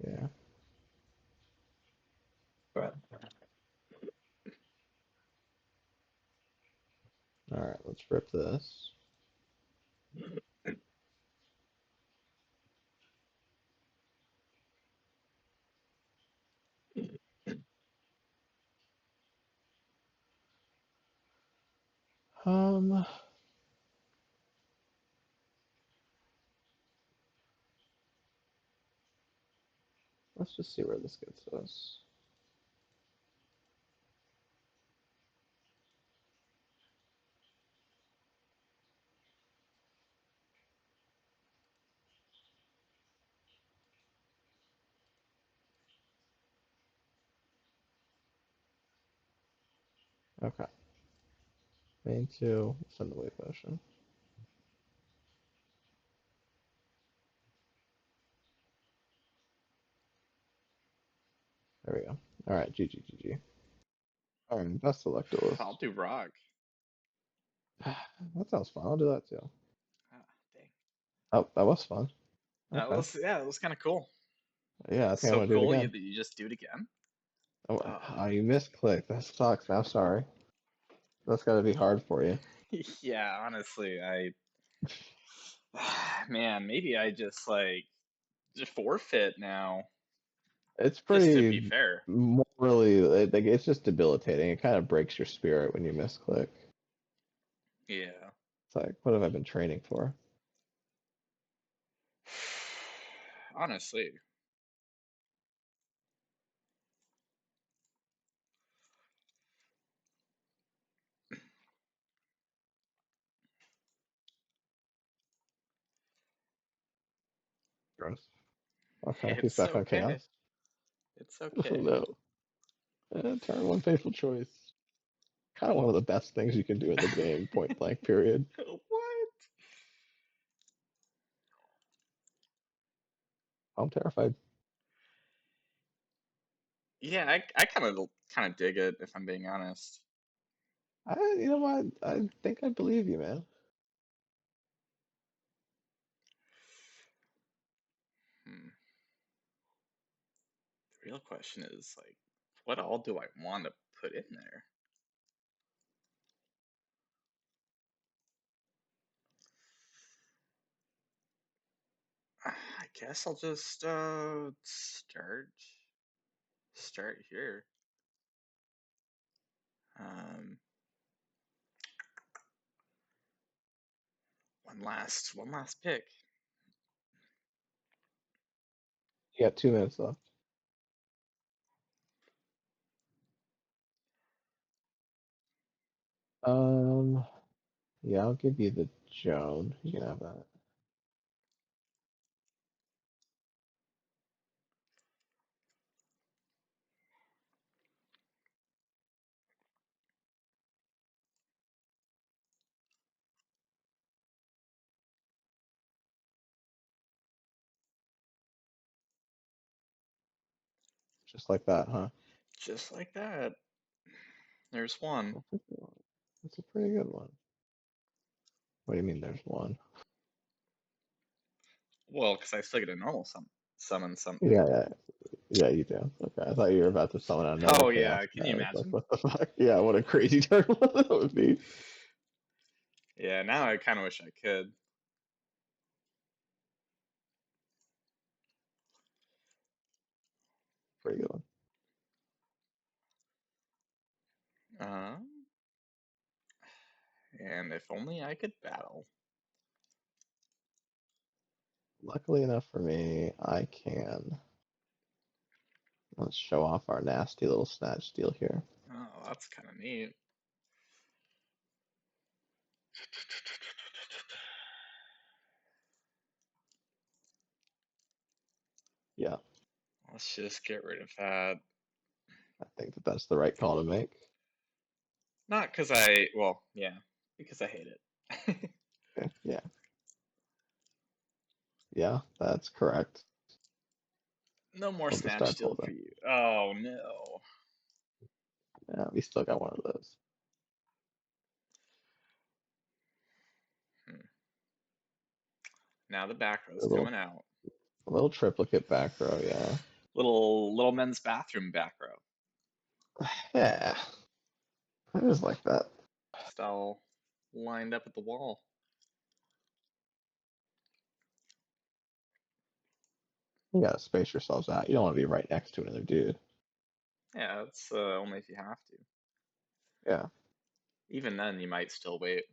Yeah. Go ahead. All right, let's rip this. Um, let's just see where this gets us. Okay. Main 2, send the wave potion. There we go. All right, GG, GG. All right, best of luck, I'll Duelist. do rock. That sounds fun. I'll do that too. Ah, dang. Oh, that was fun. That Okay. was that was kind of cool. Yeah, I think I So want to do it cool again. you just do it again. Oh, Oh. you misclicked. That sucks. I'm sorry. That's got to be hard for you. Yeah, honestly, I man, maybe I just like forfeit now. It's Just to be pretty fair. morally, like it's just debilitating. It kind of breaks your spirit when you misclick. Yeah. It's like, what have I been training for? Honestly. Gross. Okay, he's It's back on okay. chaos. It's Oh okay. no. Turn one faithful choice. Kind of one of the best things you can do in the game, point blank, period. What? I'm terrified. Yeah, I kind of dig it if I'm being honest. You know what? I think I believe you, man. Hmm. The real question is like, what all do I want to put in there? I guess I'll just start here. Um, one last pick. You got 2 minutes left. Um, yeah, I'll give you the Joan. You can have that. Just like that, huh? Just like that. There's one. That's a good one. That's a pretty good one. What do you mean there's one? Well, because I still get a normal summon Yeah, something. yeah, yeah, you do. Okay, I thought you were about to summon another Oh chaos yeah, can you guy. I was like, imagine? what the fuck? Yeah, what a crazy turn that would be. Yeah, now I kind of wish I could. Pretty good one. Um, and if only I could battle. Luckily enough for me, I can. Let's show off our nasty little snatch deal here. Oh, that's kind of neat. Yeah, Let's just get rid of that. I think that that's the right call to make. Not because well, yeah, because I hate it. Okay, yeah, yeah, that's correct. No more Love the Snatch start Deal pull for though. you. Oh no. Yeah, we still got one of those. Hmm. Now the back A row's little, coming out. a little triplicate back row, yeah. Little men's bathroom back row. Yeah, I just like that. Just all lined up at the wall. You gotta space yourselves out. You don't want to be right next to another dude. Yeah, that's only if you have to. Yeah. Even then, you might still wait,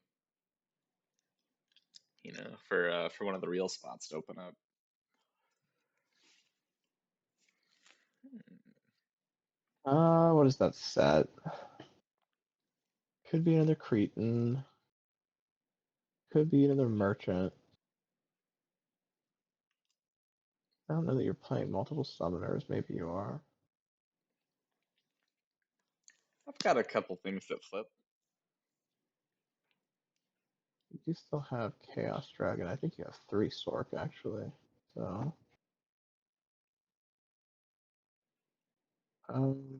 for one of the real spots to open up. What is that set? Could be another Cretan. Could be another merchant. I don't know that you're playing multiple summoners. Maybe you are. I've got a couple things that flip. You do still have Chaos Dragon. I think you have 3 Sork actually. So, um,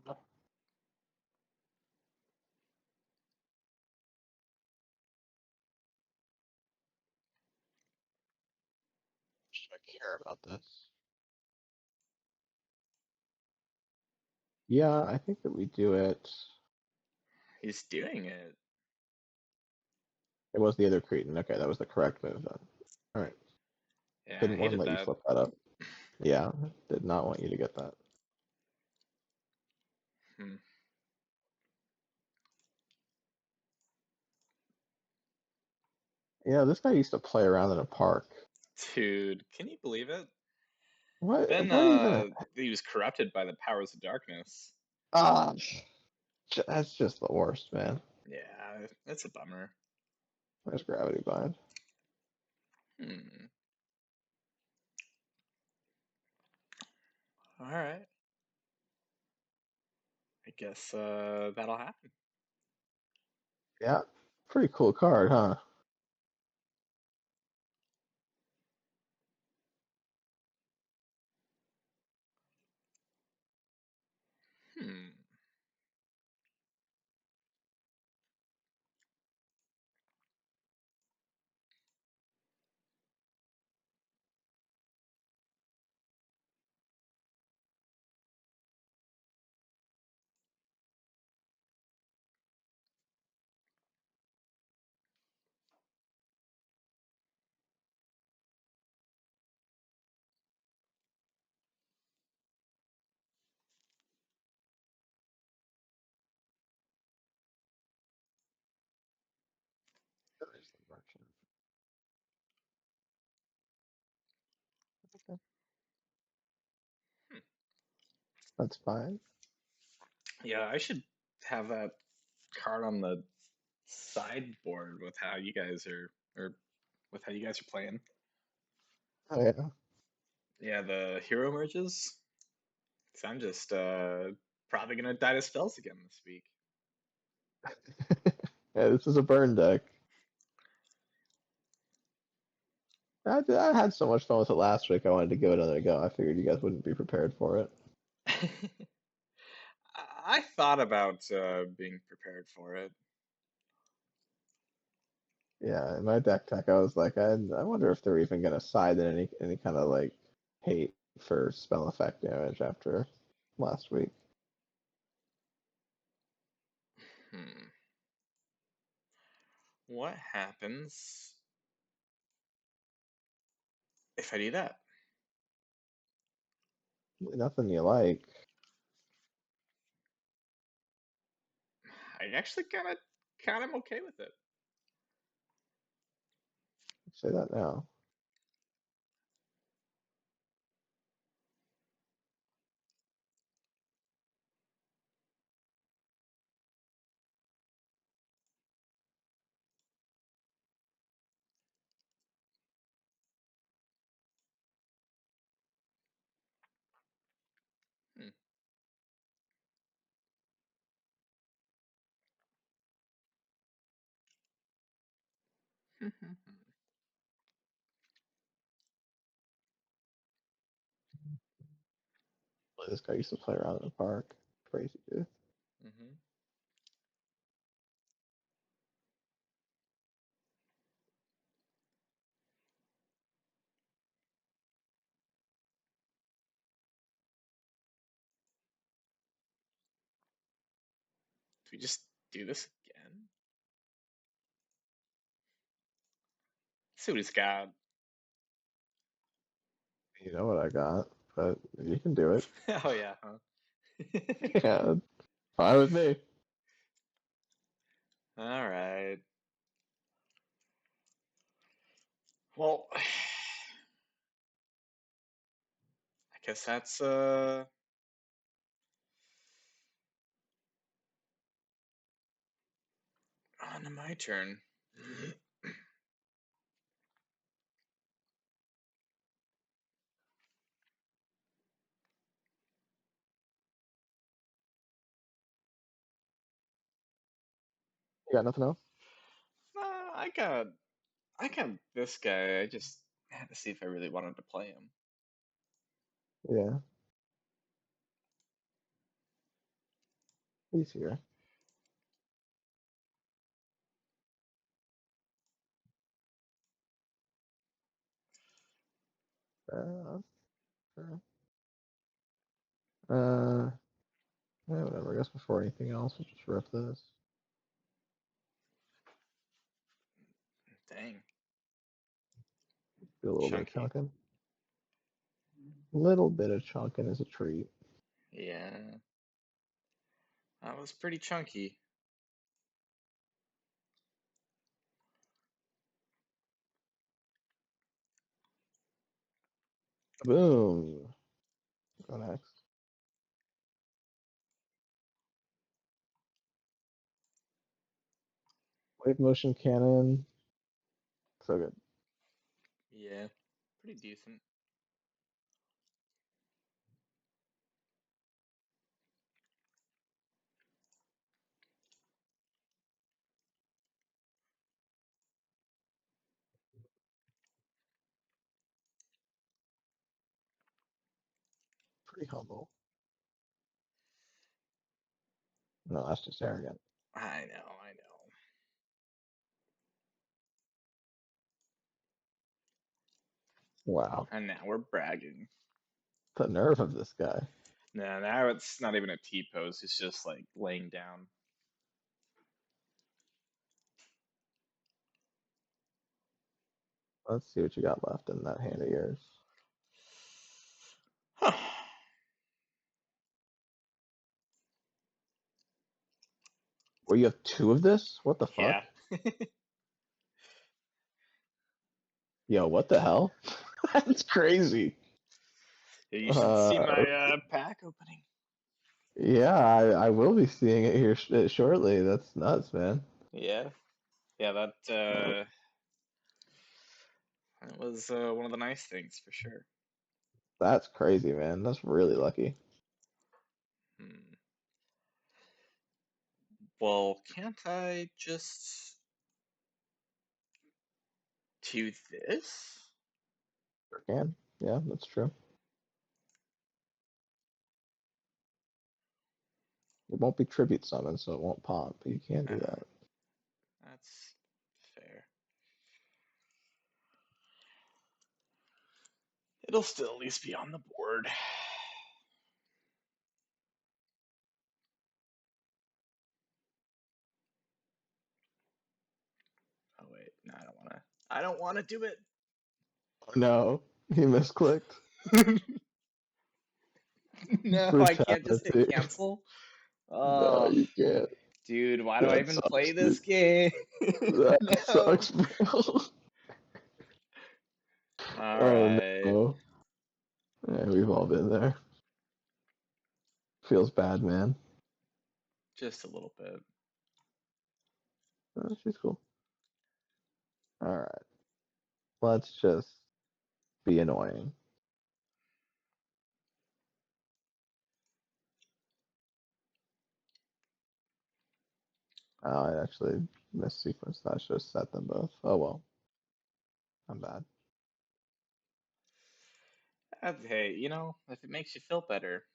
should I care about this? Yeah, I think that we do it. He's doing it. It was the other Cretan. Okay, that was the correct move then. All right. Yeah, I Didn't want to hated let you that. flip that up. Yeah, did not want you to get that. Hmm. Yeah, this guy used to play around in a park. Dude, can you believe it? What? Then What even? he was corrupted by the powers of darkness. Ah, that's just the worst, man. Yeah, it's a bummer. There's Gravity Bind. Hmm. All right. I guess that'll happen. Yeah, pretty cool card, huh? Hmm. There's the merchant. Okay, Hmm. that's fine. Yeah, I should have that card on the sideboard with how you guys are, or with how you guys are playing. Oh yeah. Yeah, the hero merges. So I'm just probably gonna die to spells again this week. Yeah, this is a burn deck. I had so much fun with it last week. I wanted to give it another go. I figured you guys wouldn't be prepared for it. I thought about being prepared for it. Yeah, in my deck tech, I was like, I wonder if they're even gonna side in any kind of like hate for spell effect damage after last week. Hmm. What happens if I do that? Nothing you like. I actually kind of am okay with it. Say that now. Hmm. This guy used to play around in the park. Crazy dude. Hmm. Do we just do this again? See what he's got. You know what I got, but you can do it. Oh yeah, huh? Yeah, fine with me. All right. Well, I guess that's on to my turn. You got nothing else? I got this guy. I just had to see if I really wanted to play him. Yeah, he's here. Uh, uh, yeah, whatever. I guess before anything else, we'll just rip this. Dang, Do a little bit of chunky. chunking. Little bit of chunking is a treat. Yeah, that was pretty chunky. Boom. Go next. Wave motion cannon. So good. Yeah, pretty decent. Pretty humble. No, that's just arrogant. I know, I know. Wow. And now we're bragging. The nerve of this guy. Nah, now it's not even a T pose. It's just like laying down. Let's see what you got left in that hand of yours. Huh. Where you have two of this? What the fuck? Yeah. Yo, what the hell? That's crazy. You should see Uh, my pack opening. yeah, I will be seeing it here shortly. That's nuts, man. Yeah. Yeah, Uh, that was one of the nice things for sure. that's crazy, man. That's really lucky. Hmm. Well, can't I just do this? Sure can. Yeah, that's true. It won't be tribute summon, so it won't pop, but you can do Oh, that. that's fair. It'll still at least be on the board. Oh wait, no, I don't wanna. I don't wanna do it. No, he misclicked. No, I can't just hit Brutality. cancel. No, Oh, you can't. dude, why do I That even play sucks, this dude. game? That No. sucks, bro. All Oh right, no. Yeah, we've all been there. Feels bad, man. just a little bit. She's cool. All right. Let's just be annoying. Oh, I actually missequenced that. I should have set them both. Oh well. I'm bad. Hey, if it makes you feel better,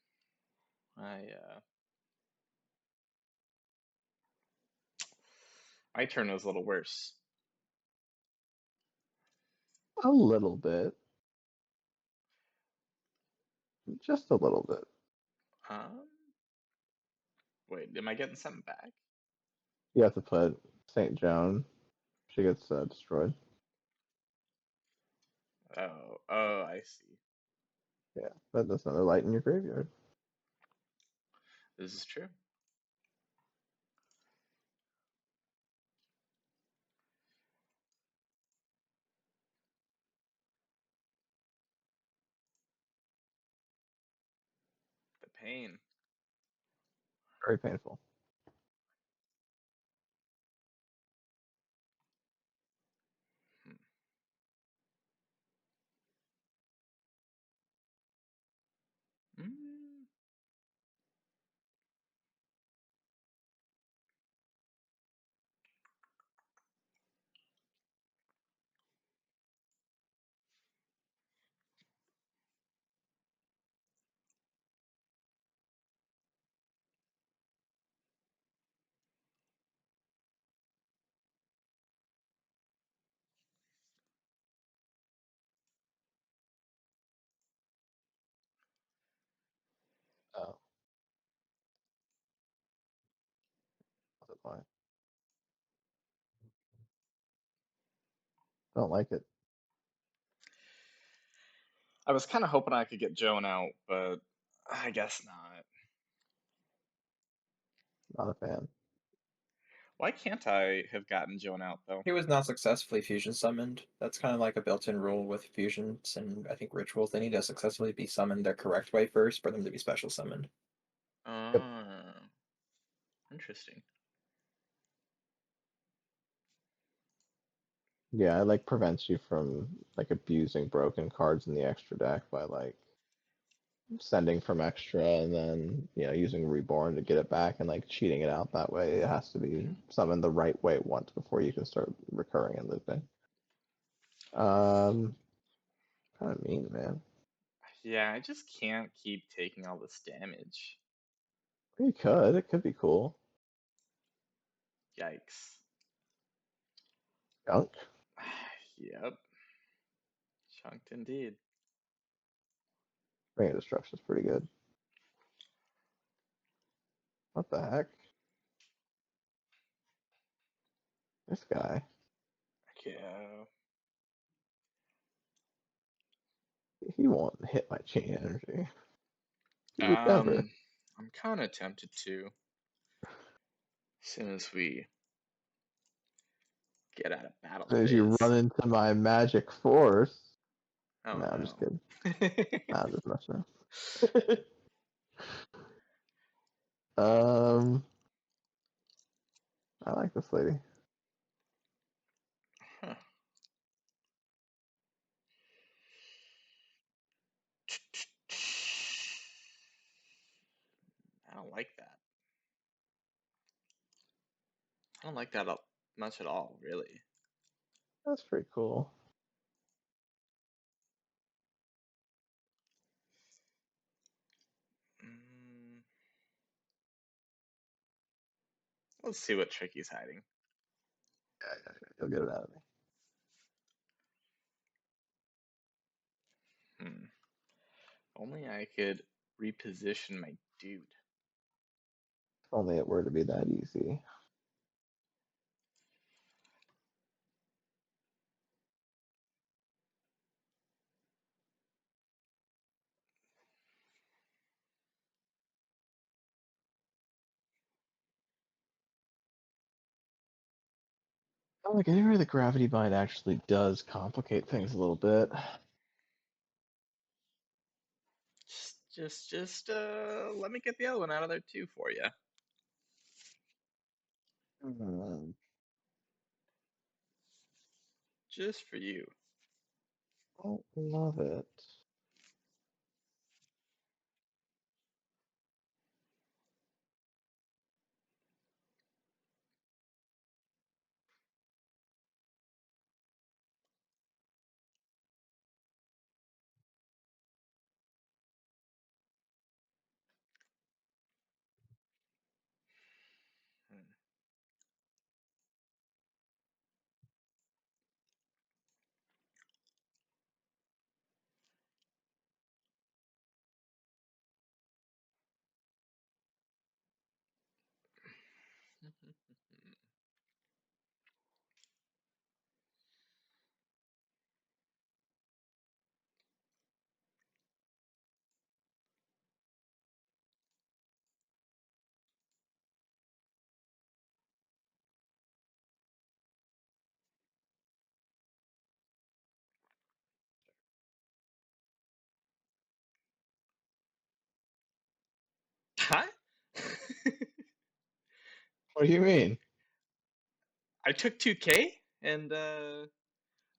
my turn was a little worse. A little bit. Just a little bit. Um, wait, am I getting something back? You have to put St. Joan. She gets destroyed. Oh, I see. Yeah, that's another light in your graveyard. This is true. The pain. Very painful. Hmm. Mm, Oh, what's the point? Don't like it. I was kind of hoping I could get Joan out, but I guess not. Not a fan. Why can't I have gotten Joan out though? He was not successfully fusion summoned. That's kind of like a built-in rule with fusions and I think rituals. They need to successfully be summoned their correct way first for them to be special summoned. Yep. Interesting. Yeah, it like prevents you from like abusing broken cards in the extra deck by like sending from extra and then using reborn to get it back and like cheating it out that way. It has to be summoned the right way once before you can start recurring and looping. Kind of mean, man. Yeah, I just can't keep taking all this damage. You could. It could be cool. Yikes. Gunk. Yep. Chunked indeed. Ring of Destruction's pretty good. What the heck? This guy. Yeah. He won't hit my chain energy. He would never. I'm kind of tempted to. As soon as we get out of battle As you phase. run into my magic force. Oh No, I'm no. just kidding. Nah, I'm just messing around. I like this lady. Huh. I don't like that. I don't like that much at all, really. That's pretty cool. Mm, let's see what Tricky's hiding. Yeah, you'll get it out of me. Only I could reposition my dude. If only it were to be that easy. Oh, getting rid of the gravity bind actually does complicate things a little bit. Just let me get the other one out of there too for you. Just for you. Don't love it. Huh? What do you mean? I took 2K and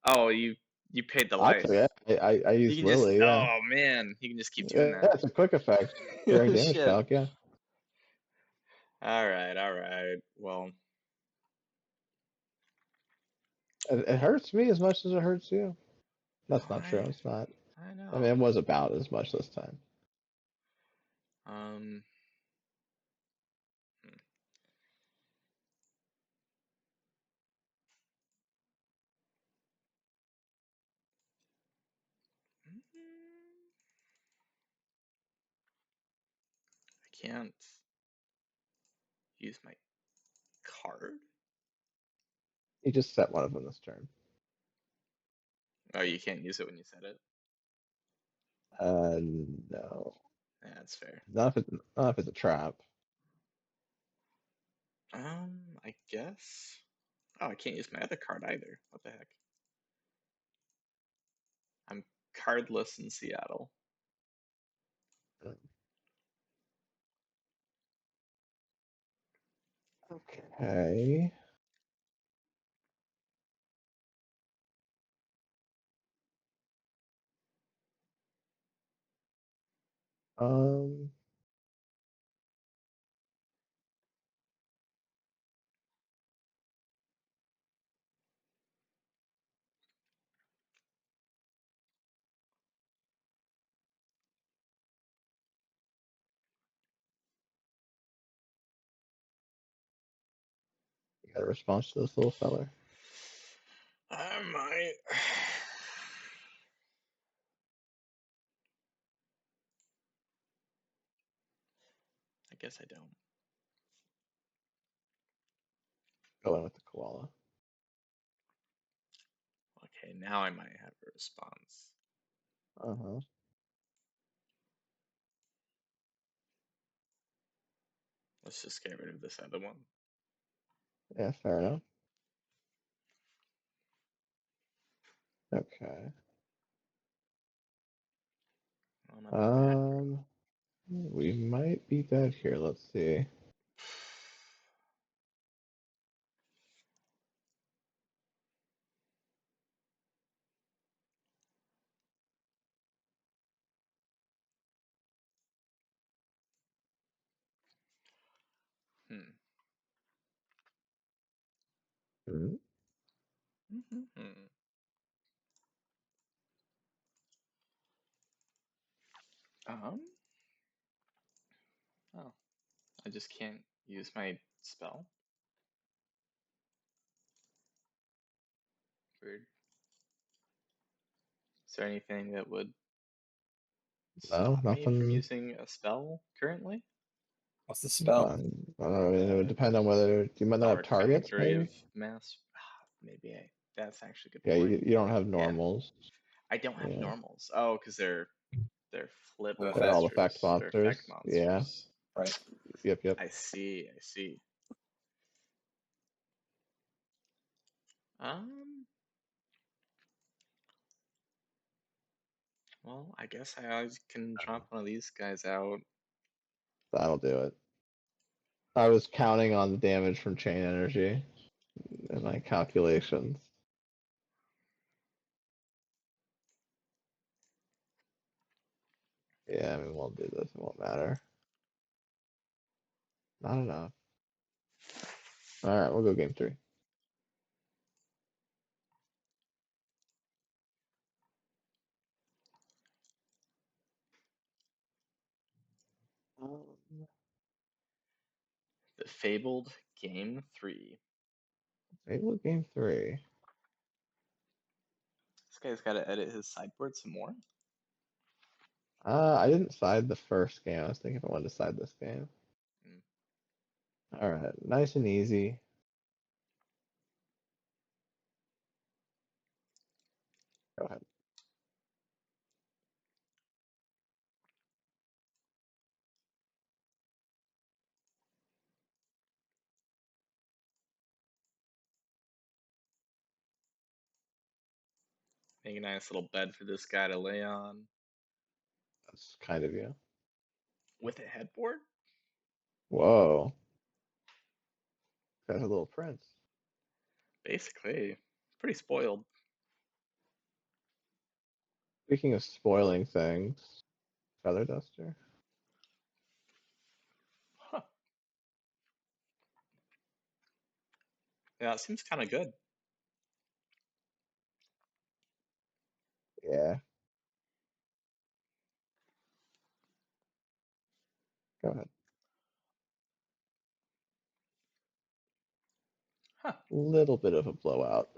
oh you paid the I life. took it. I You used can just Lily, yeah. oh man, you can just keep doing Yeah, that. it's a quick effect during Oh damage shit. calc, yeah. Alright. Well, It hurts me as much as it hurts you. no, That's not true. It's not. I I mean, know. it was about as much this time. Um hmm. I can't use my card. You just set one of them this turn. Oh, you can't use it when you set it. No. Yeah, that's fair. Not if it's a trap. I guess. Oh, I can't use my other card either. What the heck? I'm cardless in Seattle. Okay. Um. You got a response to this little feller? I might. I guess I don't. Going with the koala. Okay, now I might have a response. Uh-huh. Let's just get rid of this other one. Yeah, fair enough. Okay. Another bad. We might be dead here. Let's see. Hmm. Hmm. Mm-hmm. Um. Oh, I just can't use my spell. Weird. Is there anything that would No, stop me from nothing. using a spell currently? What's the spell? I don't know. It would depend on whether you might not have Dark targets, Factory maybe. of Mass. Maybe I. That's actually a good Yeah, point. you don't have Yeah, normals. I don't have Yeah, normals. Oh, because they're flip The they're effect. all effect monsters. They're monsters. effect Yeah. monsters. Right. Yep. Yep. I see. I see. Um. Well, I guess I always can drop one of these guys out. That'll do it. I was counting on the damage from chain energy in my calculations. Yeah, I mean, we'll do this. It won't matter. Not enough. All right, we'll go game 3. Um, The Fabled Game 3. Maybe game 3. This guy's got to edit his sideboard some more. I didn't side the first game. I was thinking if I wanted to side this game. Mm. All right, nice and easy. Go ahead. Make a nice little bed for this guy to lay on. That's kind of you. With a headboard? Whoa, got a little prince. Basically. Pretty spoiled. Speaking of spoiling things, feather duster. Huh. Yeah, it seems kind of good. Yeah, go ahead. Huh. Little bit of a blowout.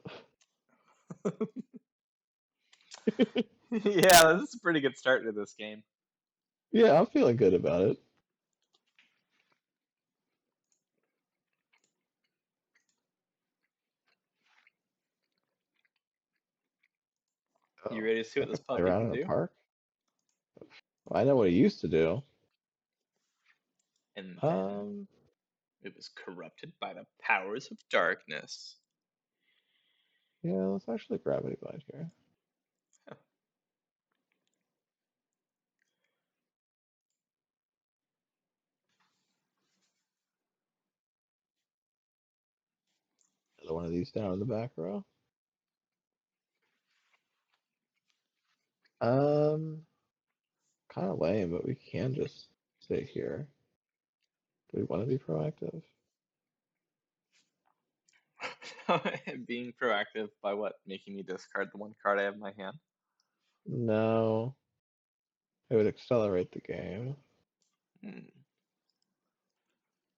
Yeah, this is a pretty good start to this game. Yeah, I'm feeling good about it. You Oh, ready to see I what this could play puppy around can in a do? park. I know what he used to do. And then Um, it was corrupted by the powers of darkness. yeah, let's actually gravity bind here. Huh. Another one of these down in the back row. Kind of lame, but we can just sit here. Do we want to be proactive? Being proactive by what? Making me discard the one card I have in my hand? No, it would accelerate the game, Hmm.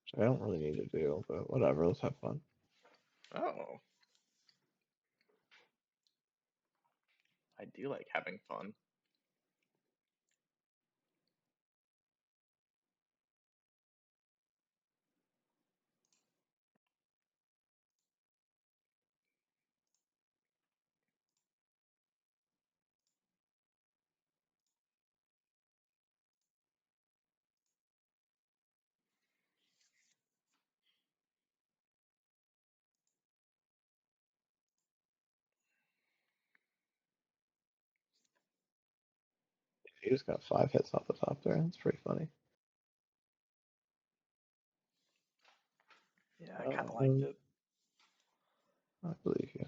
which I don't really need to do, but whatever, let's have fun. Oh, I do like having fun. He just got 5 hits off the top there. That's pretty funny. Yeah, I kind of liked it. I believe you.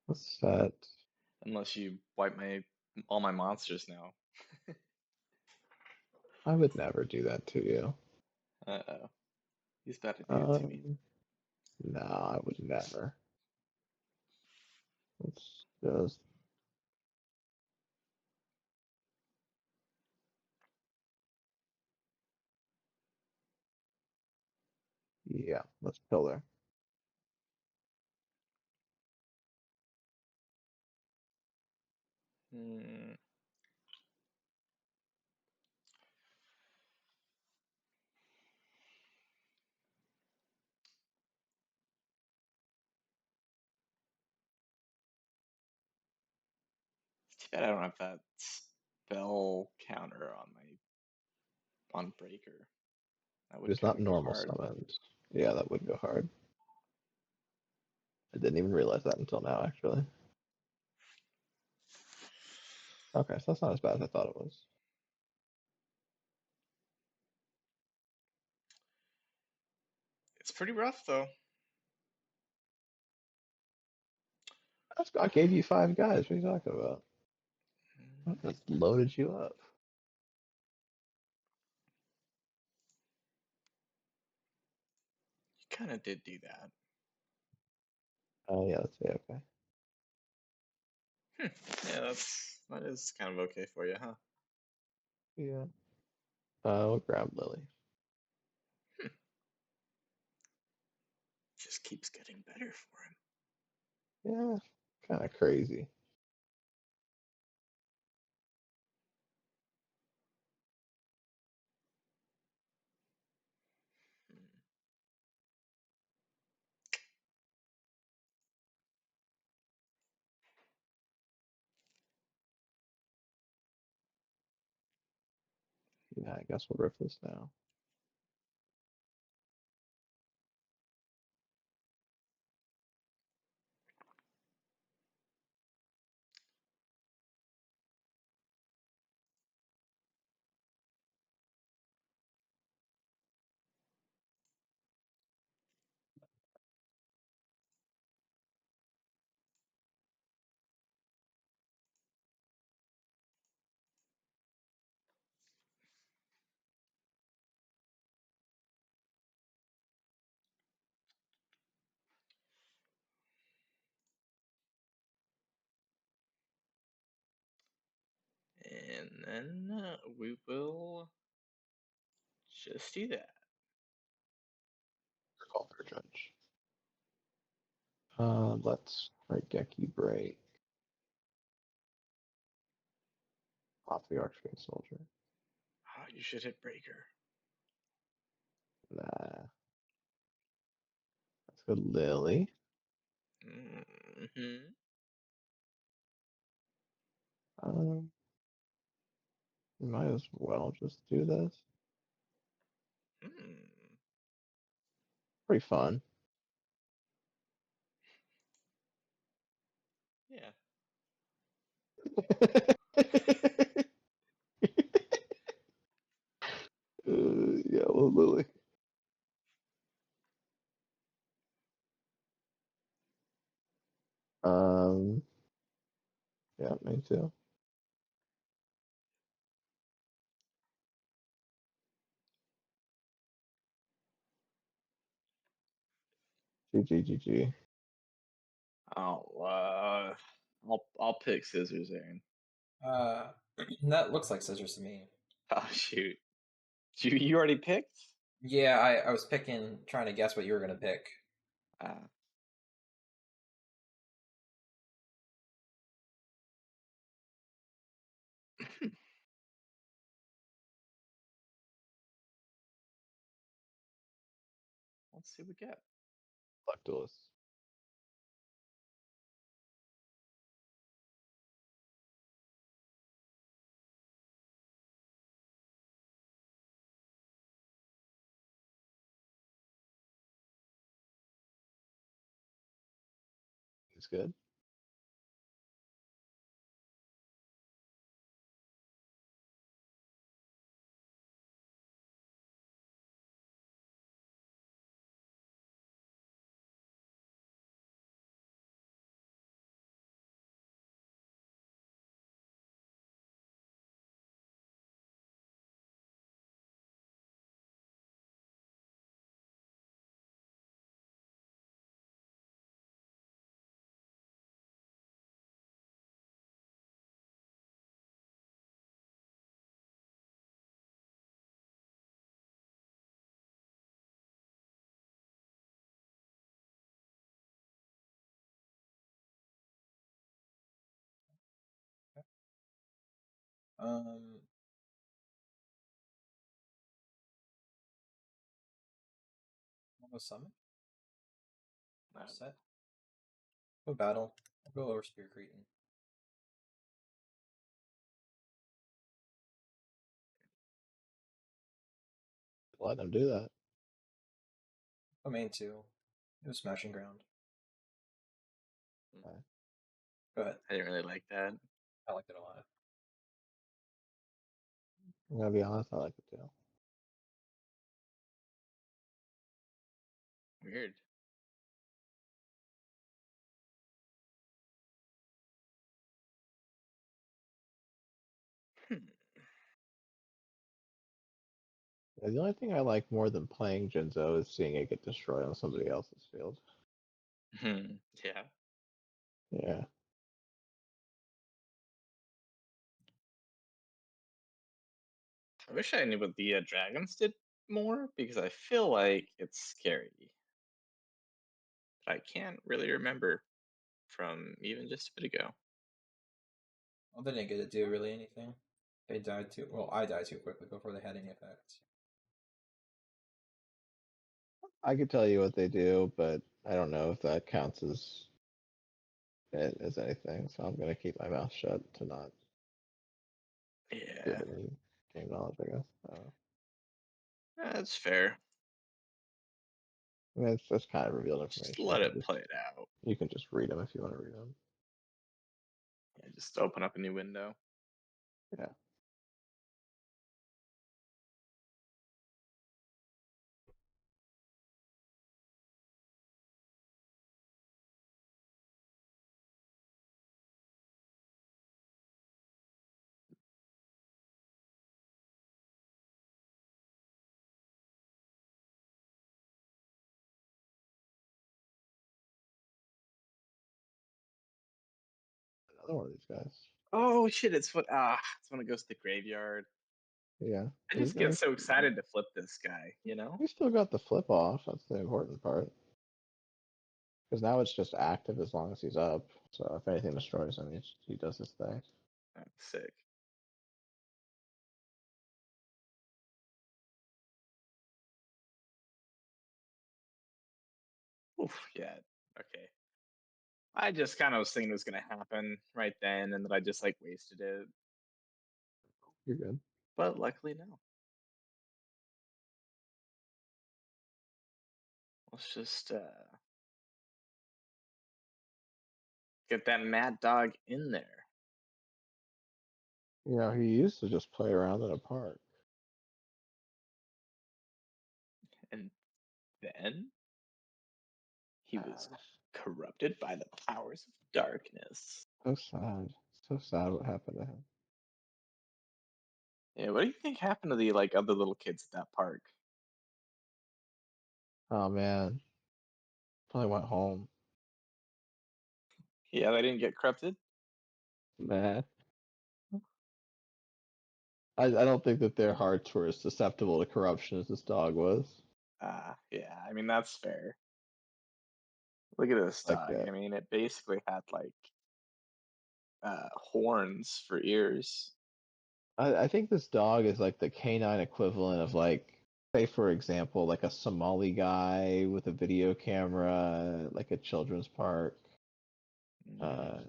Let's set. Unless you wipe all my monsters now. I would never do that to you. Uh-oh. He's about to do it to me. No, I would never. Let's just. Yeah, let's pillar. Hmm. It's too bad I don't have that spell counter on Breaker. That would It's kind not of go normal hard. summoned. Yeah, that would go hard. I didn't even realize that until now, actually. Okay, so that's not as bad as I thought it was. It's pretty rough though. I gave you 5 guys. What are you talking about? I Mm, just loaded you up. You kind of did do that. Oh, yeah, let's see. Okay. Hmm. Yeah, that is kind of okay for you, huh? Yeah. We'll grab Lily. Hmm. Just keeps getting better for him. Yeah, kind of crazy. Hmm. Yeah, I guess we'll rip this now. And then we will just do that. Call for judge. Let's Geki break off the Archfiend Soldier. Oh, you should hit Breaker. Nah. Let's go Lily. Hmm. Um, We might as well just do this. Hmm. Pretty fun. Yeah. Yeah, well, Lily. Um, yeah, me too. GG. I'll pick scissors, Aaron. Uh, that looks like scissors to me. Oh shoot. You already picked? Yeah, I was picking, trying to guess what you were gonna pick. Uh, let's see what we get. Luck Duelist. It's good. Um, almost summon. Uh, Set. Go battle. I'll go over Spear Cretin. Let them do that. Go main two. It was Smashing Ground. Okay. Go ahead. I didn't really like that. I liked it a lot. I'm gonna be honest, I like it too. Weird. Hmm. Yeah, the only thing I like more than playing Jinzo is seeing it get destroyed on somebody else's field. Yeah. Yeah. I wish I knew what the dragons did more because I feel like it's scary. But I can't really remember from even just a bit ago. Well, they didn't get to do really anything. They died too. Well, I died too quickly before they had any effects. I could tell you what they do, but I don't know if that counts as as anything. So I'm gonna keep my mouth shut to not give Yeah, any game knowledge. I guess. that's fair. I mean, it's kind of revealed Just information. let it play it out. You can just read them if you want to read them. Yeah, just open up a new window. Yeah. Another one of these guys. Oh shit! It's when it goes to the graveyard. Yeah. I just get so excited to flip this guy, you know? We still got the flip off. That's the important part. Because now it's just active as long as he's up. So if anything destroys him, he does his thing. That's sick. Oof, yeah. Okay. I just kind of was thinking it was gonna happen right then, and that I just like wasted it. You're good. but luckily no. Let's just get that mad dog in there. You know, he used to just play around in a park. And then he was Ah, corrupted by the powers of darkness. so sad. So sad what happened to him. Yeah, what do you think happened to the like other little kids at that park? Oh man, probably went home. Yeah, they didn't get corrupted? Man, I don't think that their hearts were as susceptible to corruption as this dog was. Yeah, I mean that's fair. Look at this Like, dog. I mean, it basically had like horns for ears. I think this dog is like the canine equivalent of like, say for example, like a Somali guy with a video camera, like a children's park. Uh,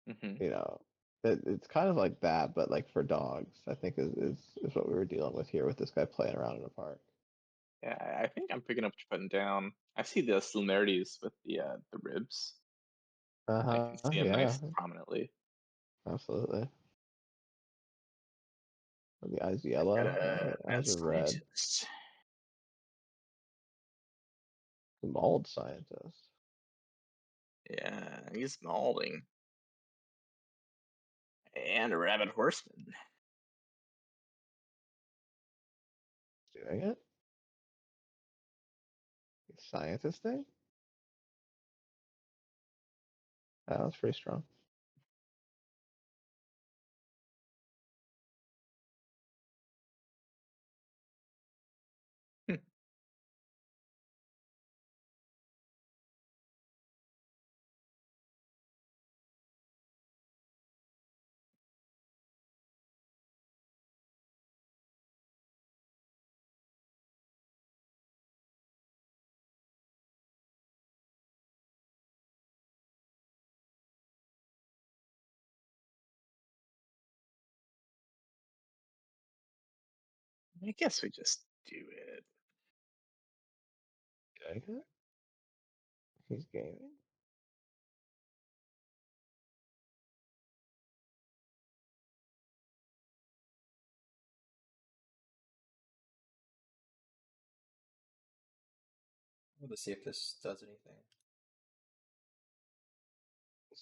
Mm-hmm. you know, it's kind of like that, but like for dogs. I think is what we were dealing with here with this guy playing around in a park. Yeah, I think I'm picking up what you're putting down. I see the similarities with the ribs. I can Uh-huh, see them yeah, nice and prominently. absolutely. And the eyes Got yellow, a mad eyes are red. scientist. The bald scientist. Yeah, he's mauling. And a rabbit horseman. Doing it? The scientist thing? That was pretty strong. I guess we just do it. Doing it? He's gaming? Let's see if this does anything.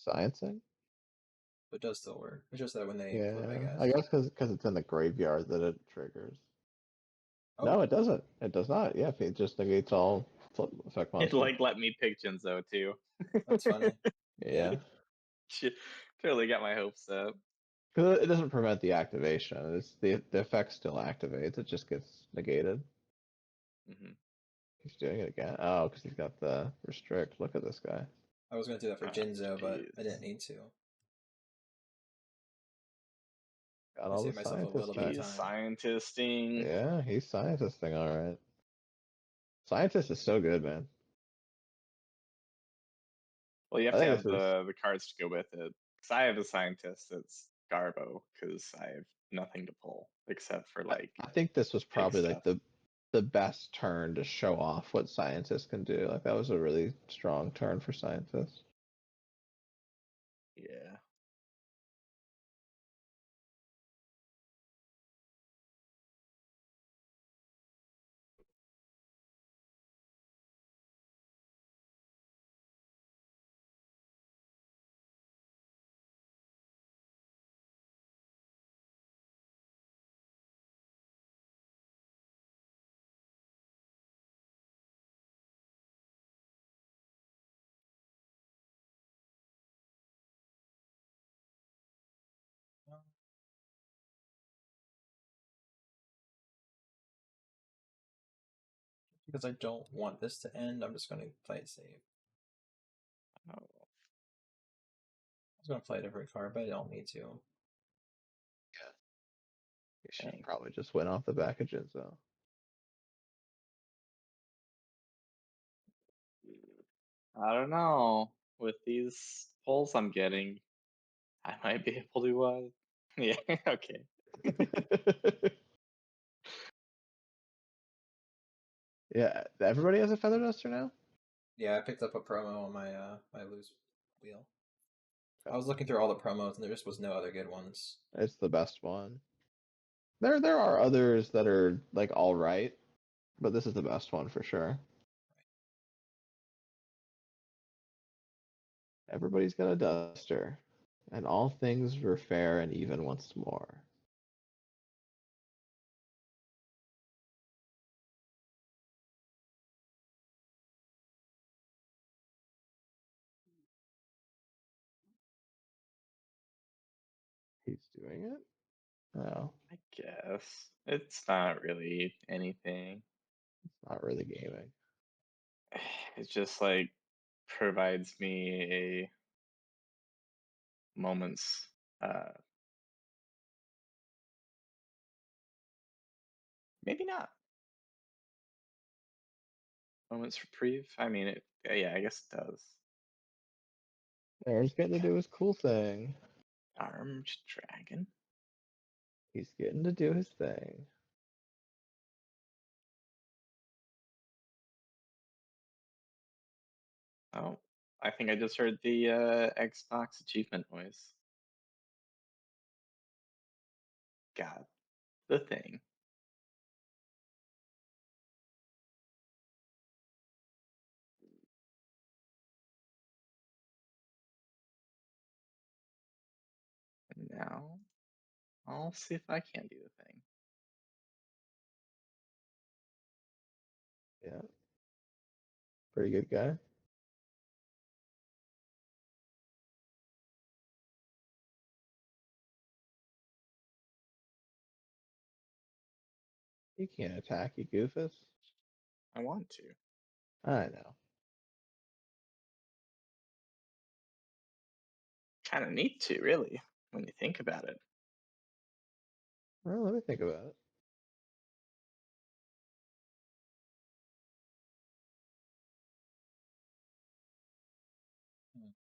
Sciencing? But it does still work. It's just that when they flip, I Yeah, I guess. guess because it's in the graveyard that it triggers. Oh, No, it doesn't. It does not. Yeah, it just negates all flip effect It monsters. like let me pick Jinzo too. that's funny. Yeah. Yeah, Totally got my hopes up. because it doesn't prevent the activation. It's the effect still activates. It just gets negated. Hmm. He's doing it again. Oh, because he's got the restrict. Look at this guy. I was going to do that for Oh, Jinzo, but I jeez. didn't need to. Got I all the saved myself a scientist little bit of He's tricks. time. scientisting. Yeah, he's scientisting all right. Scientist is so good, man. Well, you have I to think have this is. the cards to go with it. Because I have a scientist that's Garbo, because I have nothing to pull except for like I think this was big probably like stuff. the best turn to show off what scientists can do. Like that was a really strong turn for scientists. Yeah. Because I don't want this to end, I'm just going to play it safe. Oh, I was going to play a different card, but I don't need to. You should have dang. probably just went off the back of Jinzo. I don't know. With these pulls I'm getting, I might be able to Yeah, okay. Yeah, everybody has a feather duster now? Yeah, I picked up a promo on my loose wheel. I was looking through all the promos and there just was no other good ones. It's the best one. There are others that are like all right, but this is the best one for sure. Everybody's got a duster, and all things were fair and even once more. He's doing it? No, I guess it's not really anything. it's not really gaming. It just like provides me a moment's uh maybe not moment's reprieve. I mean it yeah, I guess it does. Aaron's getting to do his cool thing. Armed dragon. He's getting to do his thing. Oh, I think I just heard the Xbox achievement noise. Got the thing. And now I'll see if I can do the thing. Yeah, pretty good guy. You can't attack, you goofus. I want to. I know. Kind of need to, really, when you think about it. Well, let me think about it.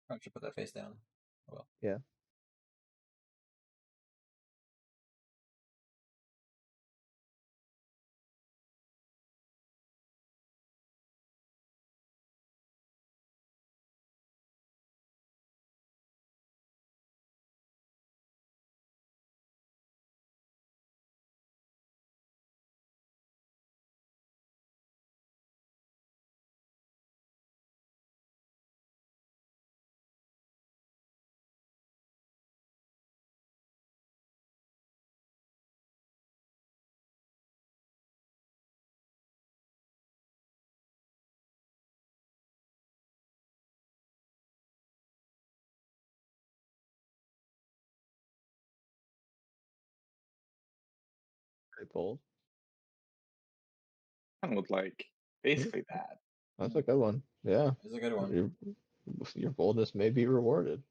Probably should put that face down. Oh well. Yeah. Pretty bold. I would like Hmm, basically that. that's a good one. Yeah. It's a good one. Your boldness may be rewarded.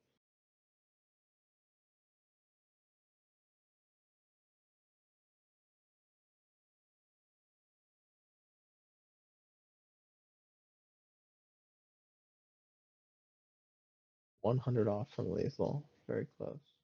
$100 off from lethal. Very close.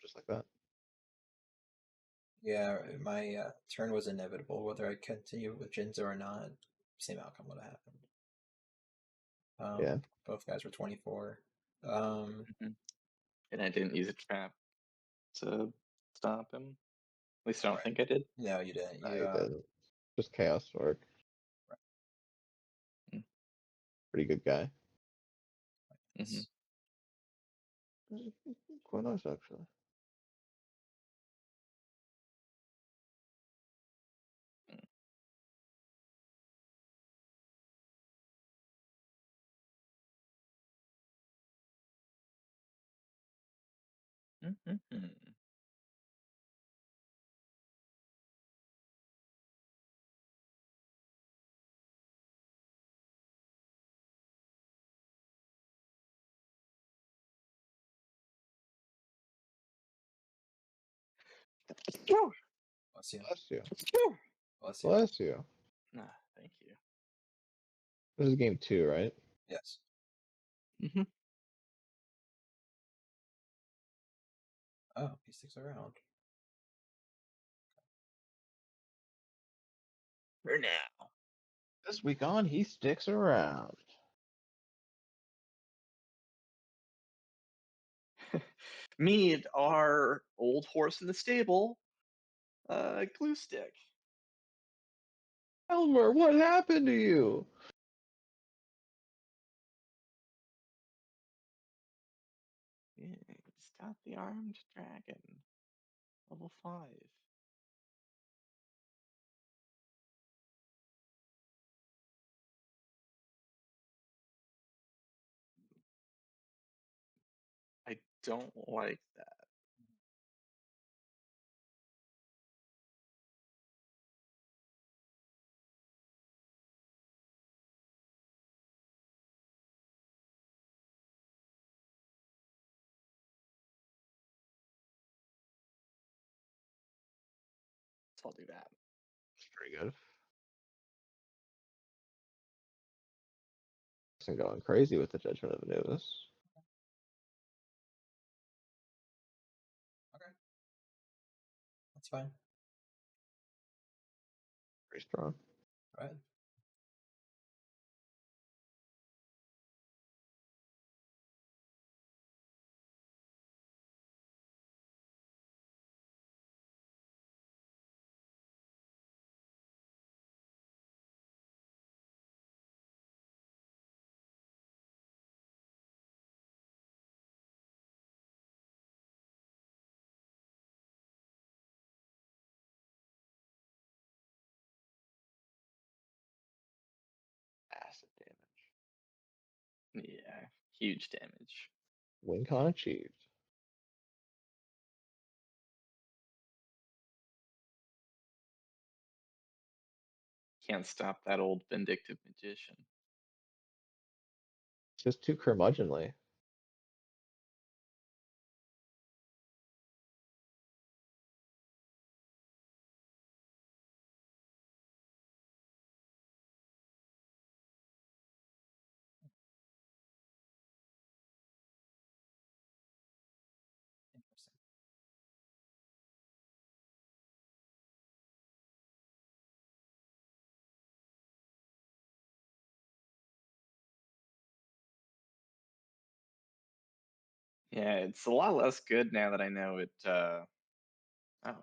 Just like that. Yeah, my turn was inevitable. Whether I continue with Jinzo or not, same outcome would have happened. Yeah. Both guys were 24. Um, Mhm. And I didn't use a trap to stop him. At least I don't right. think I did. No, you didn't. No, You you didn't. Just chaos sword. Mm-hmm. Pretty good guy. it's- Quite nice actually. Mm-hmm. Bless you. Bless you. Bless you. Bless you. Nah, thank you. This is game 2, right? Yes. Mm-hmm. Oh, he sticks around. For now. This week on, he sticks around. Meet our old horse in the stable, glue stick. Elmer, what happened to you? Yeah, it's got the armed dragon. Level 5. I don't like that. So I'll do that. Pretty good. Isn't going crazy with the Judgment of Anubis. Okay. That's fine. Pretty strong. All right. Acid damage. Yeah, huge damage. Win con achieved. Can't stop that old vindictive magician. It's just too curmudgeonly. Interesting. Yeah, it's a lot less good now that I know it. Oh,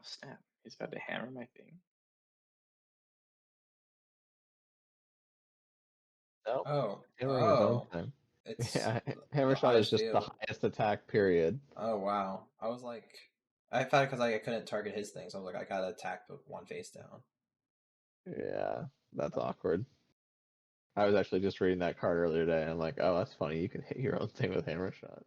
snap. He's about to hammer my thing. No, Oh. hammering his own Oh. time. It's Yeah, the hammer shot is highest just the field. highest attack, period. Oh wow. I was like, I thought because I couldn't target his thing, so I was like, I gotta attack the one face down. Yeah, that's awkward. I was actually just reading that card earlier today, and I'm like, oh, that's funny. You can hit your own thing with hammer shot.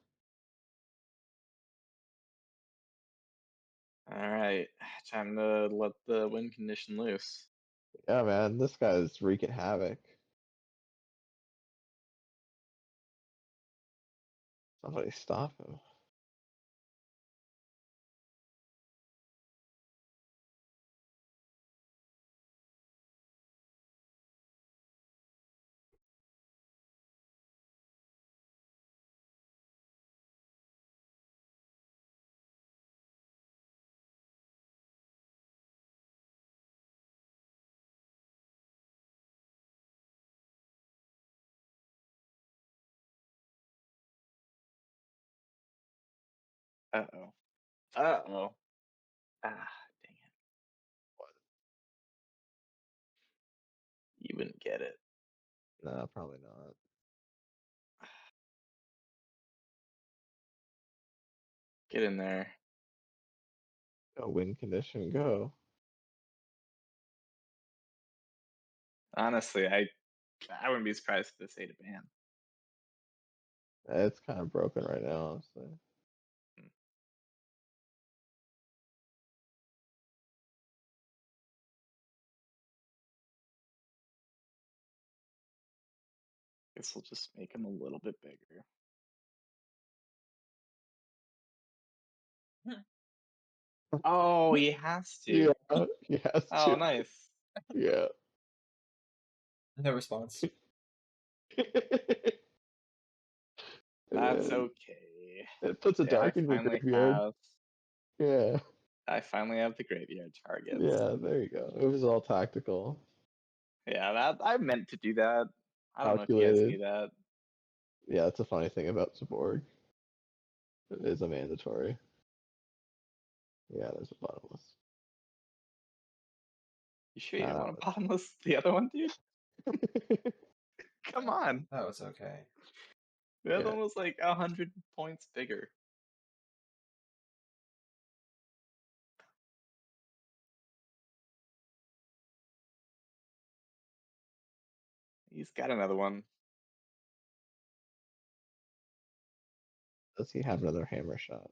Alright, time to let the win condition loose. Yeah, man, this guy's wreaking havoc. Somebody stop him. Uh-oh. Uh-oh. Ah, dang it. You wouldn't get it. No, probably not. Get in there. Go win condition, go. Honestly, I wouldn't be surprised if this ate a ban. It's kind of broken right now, honestly. Hmm. Guess we'll just make him a little bit bigger. Oh, he has Yeah, to. he has Oh, to. nice. Yeah. No response. That's And okay. it puts a Yeah, dark in your graveyard. Yeah. I finally have the graveyard targets. Yeah, there you go. It was all tactical, Yeah, that I meant to do that. I don't know if you guys calculated. knew that. Yeah, that's a funny thing about Cyborg. It is a mandatory. Yeah, there's a bottomless. You sure you don't Uh, want to bottomless the other one, dude? Come on. That was okay. The other yeah, one was like 100 points bigger. He's got another one. does he have another hammer shot?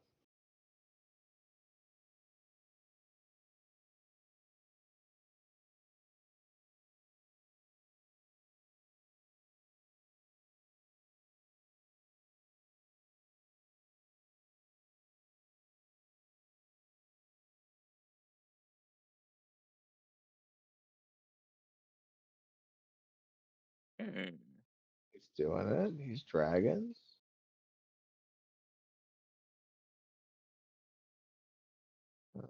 Hmm. He's doing it. He's dragons. Uh,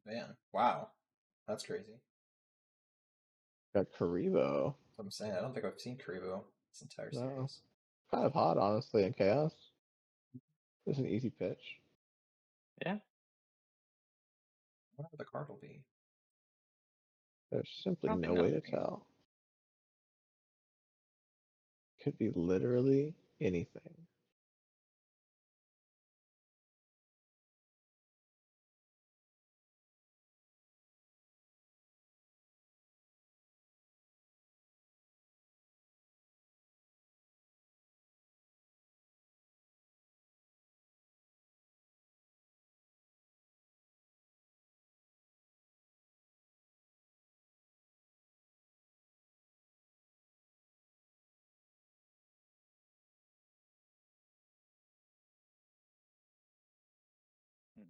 Man, wow. That's crazy. got Karibo. That's what I'm saying. I don't think I've seen Karibo this entire No, series. kind of hot, honestly, in chaos. It's an easy pitch. Yeah. Whatever the card will be. There's simply Probably no way to nothing. tell. Could be literally anything. Hmm.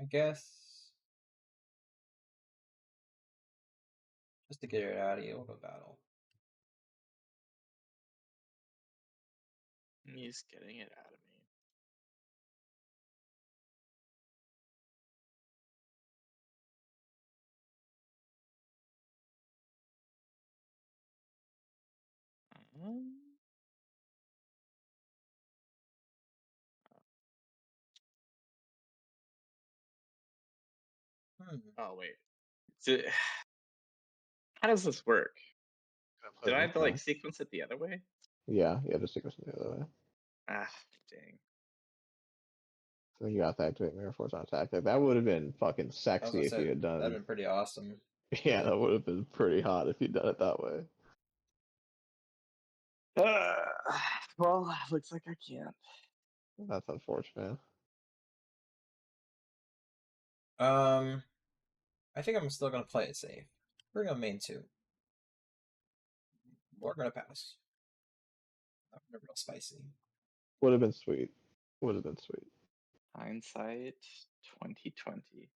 I guess just to get it out of you, we'll go battle. He's getting it out of me. Um, Hmm. oh wait. So, how does this work? Gonna put Did it I in have to like play. sequence it the other way? Yeah, you have to stick us the other way. Ah, dang. So you got to activate Mirror Force on attack. Like, that would have been fucking I was sexy gonna if say you had that'd done. been pretty awesome. Yeah, that would have been pretty hot if you'd done it that way. Well, looks like I can't. That's unfortunate. Um, I think I'm still gonna play it safe. We're gonna main two. We're gonna pass. Not real spicy. Would have been sweet. Would have been sweet. Hindsight 2020.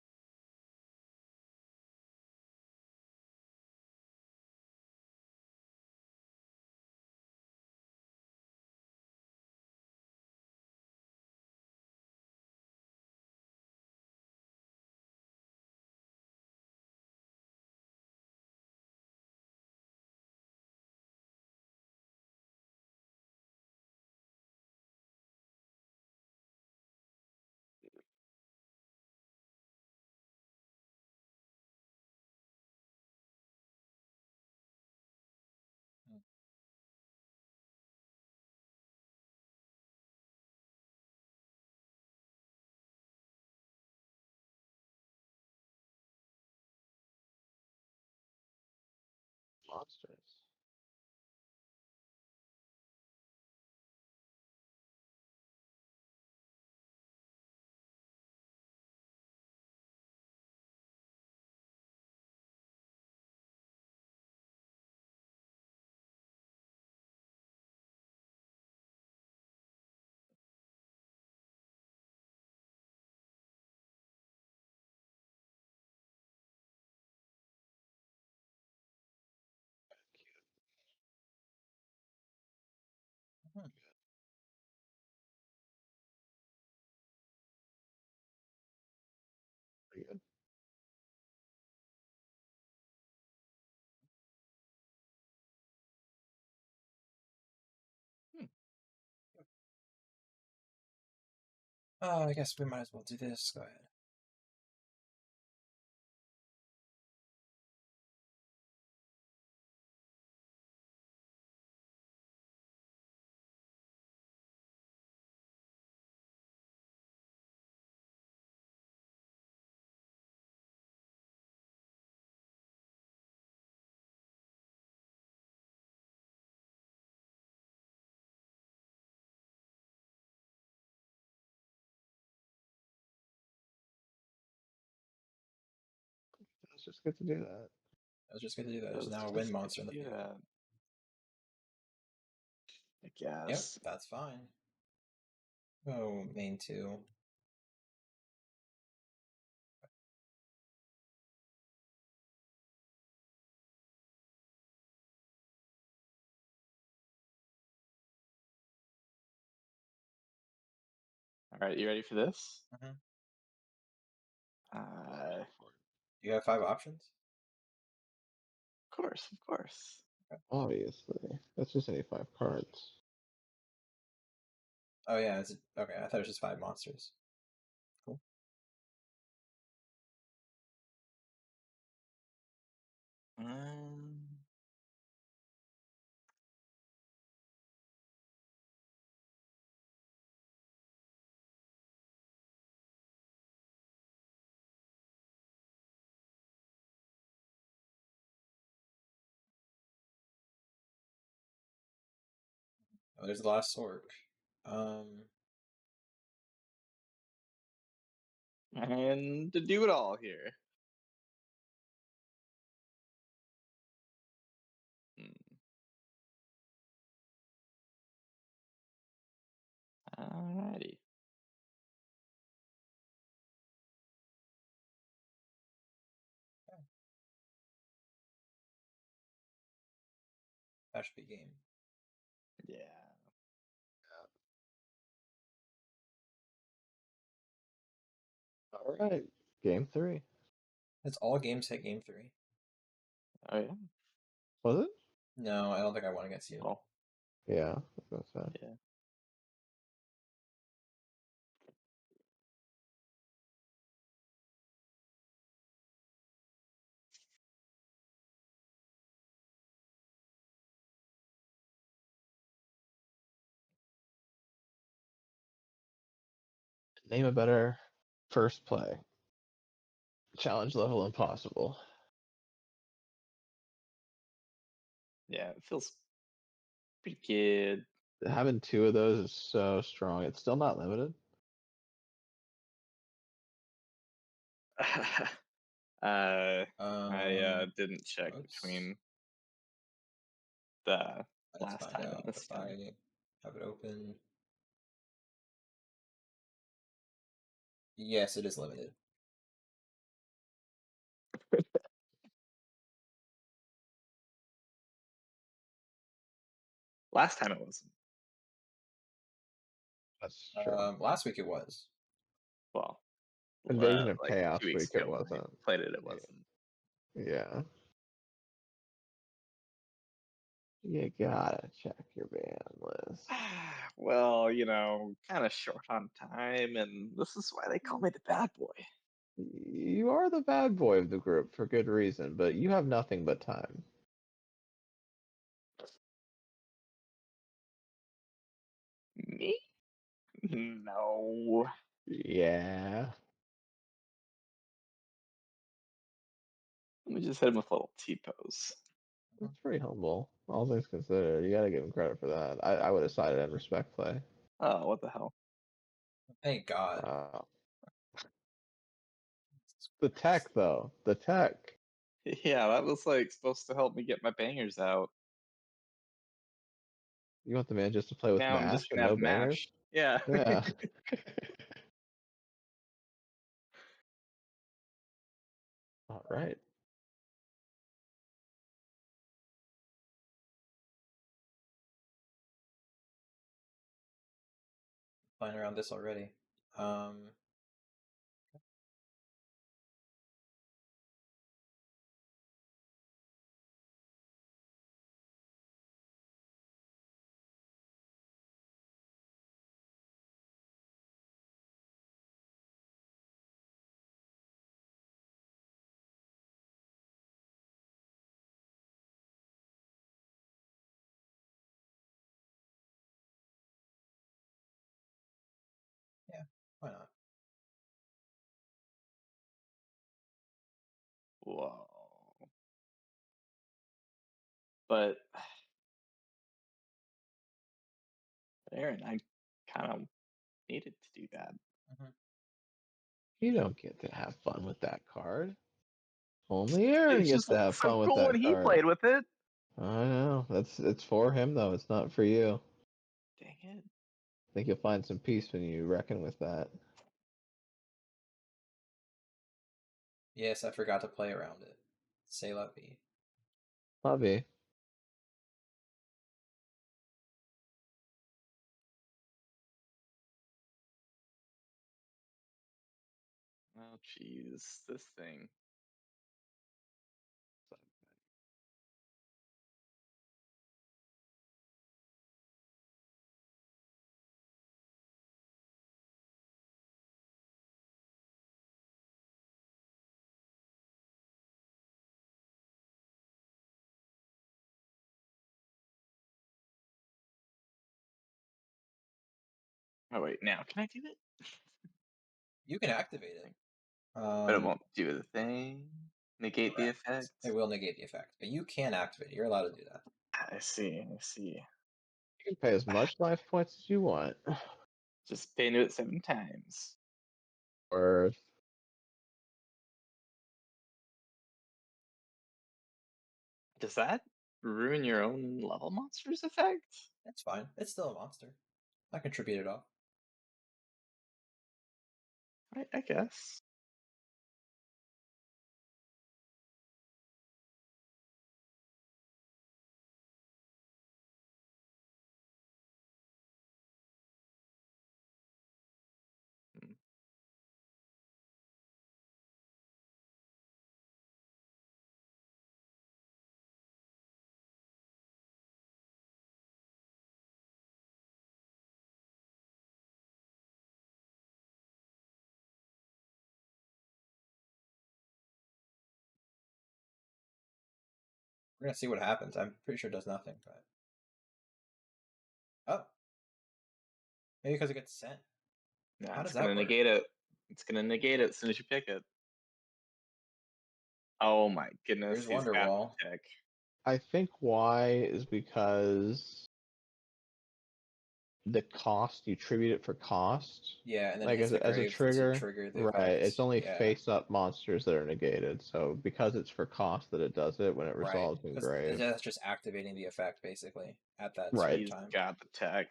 monsters. Hmm. Pretty good. Hmm. I guess we might as well do this. Go ahead. Let's just get to do that. I was just going to do that. There's Let's now a just wind get monster in to the do field. that. I Yep, guess. that's fine. Oh, main 2. All right, you ready for this? Mm-hmm. Of You have 5 options? course, of course. Obviously. That's just any 5 cards. Oh, yeah. Okay, I thought it was just 5 monsters. Cool. Um, Oh, there's the last sword. and to do it all here. Hmm. Alrighty. That should be game. Yeah. All right. Game 3. It's all games hit game 3. Oh yeah. Was it? No, I don't think I won against you. Well, Yeah. I was gonna say. yeah. Name a better first play. Challenge level impossible. Yeah, it feels pretty good. Having 2 of those is so strong. It's still not limited. I didn't check Oops. between the Let's last find time and out this if time. I have it open. Yes, it is limited. Last time it wasn't. That's true. Last week it was. Well, Invasion of like Chaos 2 weeks week it ago when we wasn't. played it, it wasn't. Yeah. You gotta check your ban list. Well, kind of short on time, and this is why they call me the bad boy. You are the bad boy of the group for good reason, but you have nothing but time. Me? No. Yeah. Let me just hit him with a little T-pose. That's pretty humble. All things considered, you gotta give him credit for that. I would have sided in respect play. Oh, what the hell? Thank God. Wow. The tech, though. The tech. Yeah, that was like supposed to help me get my bangers out. You want the man just to play with Now I'm mash just and gonna no have bangers? mash. Yeah. Yeah. All right. Playing around this already. Yeah, why not? Whoa. But Aaron, I kind of needed to do that. Mhm. You don't get to have fun with that card. Only Aaron It gets just to looked have so fun with cool when that he card. played with it. I know. It's for him though. It's not for you. Dang it. I think you'll find some peace when you reckon with that. Yes, I forgot to play around it. Say la vie. Lobby. Oh, jeez, this thing. Oh wait, now can I do it? You can activate it. But it won't do the thing. Negate the Correct. effect. It will negate the effect, but you can activate it. You're allowed to do that. I see. I see. You can pay as much life points as you want. Just pay into it 7 times. Or Does that ruin your own level monsters effect? That's fine. It's still a monster. I contributed off. I guess. Hmm. We're gonna see what happens. I'm pretty sure it does nothing, but oh, maybe because it gets sent. Nah, How it's does gonna that work? negate it. It's gonna negate it as soon as you pick it. Oh my goodness, Here's he's got Wonderwall. the tech. I think why is because the cost you attribute it for cost. Yeah, and then it Like hits the as a grave to trigger, trigger the right? effect. It's only Yeah, face-up monsters that are negated. So because it's for cost that it does it when it right. resolves in Because grave. that's just activating the effect basically at that Right. certain He's time. got the tech.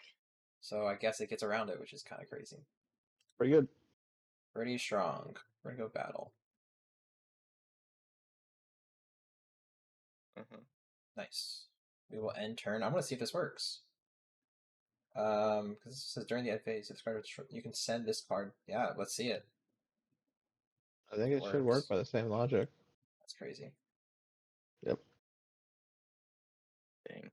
So I guess it gets around it, which is kind of crazy. Pretty good. Pretty strong. We're gonna go battle. Uh-huh. Nice. We will end turn. I'm gonna see if this works. Because this says during the end phase, if this card you can send this card. Yeah, let's see it. I think it should work Works. by the same logic. That's crazy. Yep. Dang.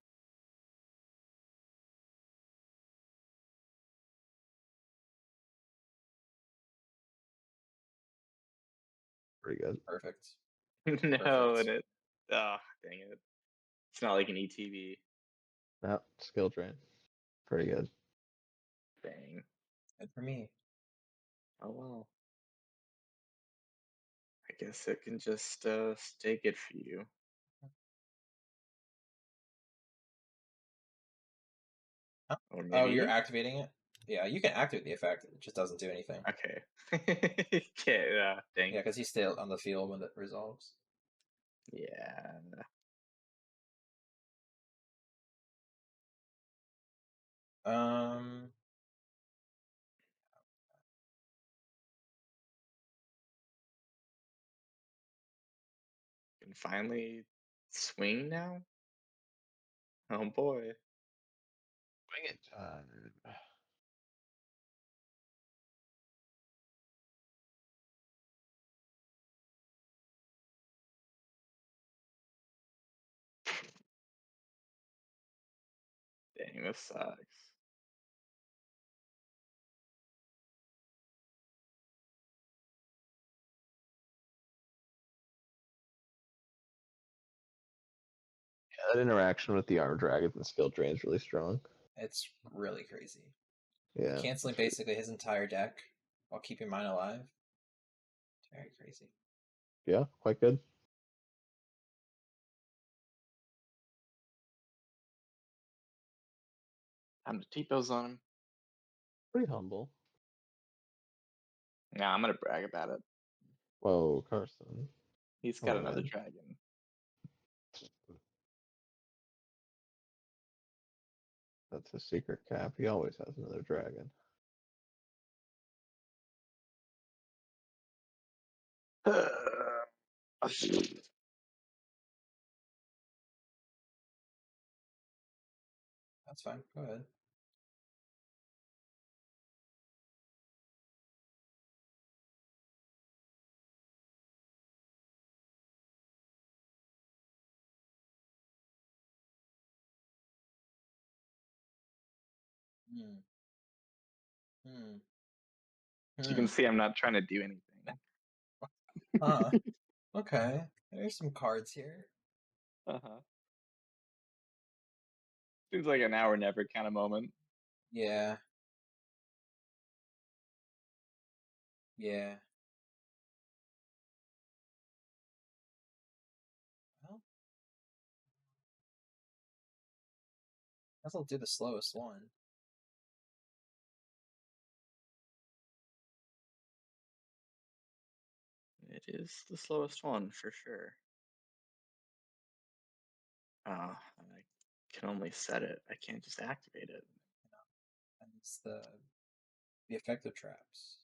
Pretty good. Perfect. No, Perfect. and it. Ah, dang it. It's not like an ETB. Yep. Skill drain. Pretty good. Dang. Good for me. Oh well. I guess it can just stay good for you. Huh? Or Oh, maybe. you're activating it? Yeah, you can activate the effect. It just doesn't do anything. Okay. Okay, dang. Yeah, because he's still on the field when it resolves. Yeah. Um, Can finally swing now? Oh boy. Bring it time. Dang, this sucks. Yeah, that interaction with the armor dragons and skill drain is really strong. it's really crazy. Yeah. Canceling basically his entire deck while keeping mine alive. It's very crazy. Yeah, quite good. Time to T-pose on him. Pretty humble. Nah, I'm gonna brag about it. Whoa, Carson. He's Come got on, another man. dragon. That's his secret cap. He always has another dragon. That's fine. Go ahead. Hmm. Hmm. So you can Hmm. see I'm not trying to do anything. Huh. Okay. There's some cards here. Uh-huh. Seems like an now or never kind of moment. Yeah. Yeah. Well, guess I'll do the slowest one. It is the slowest one for sure. Oh, I can only set it. I can't just activate it. And it's the effective traps.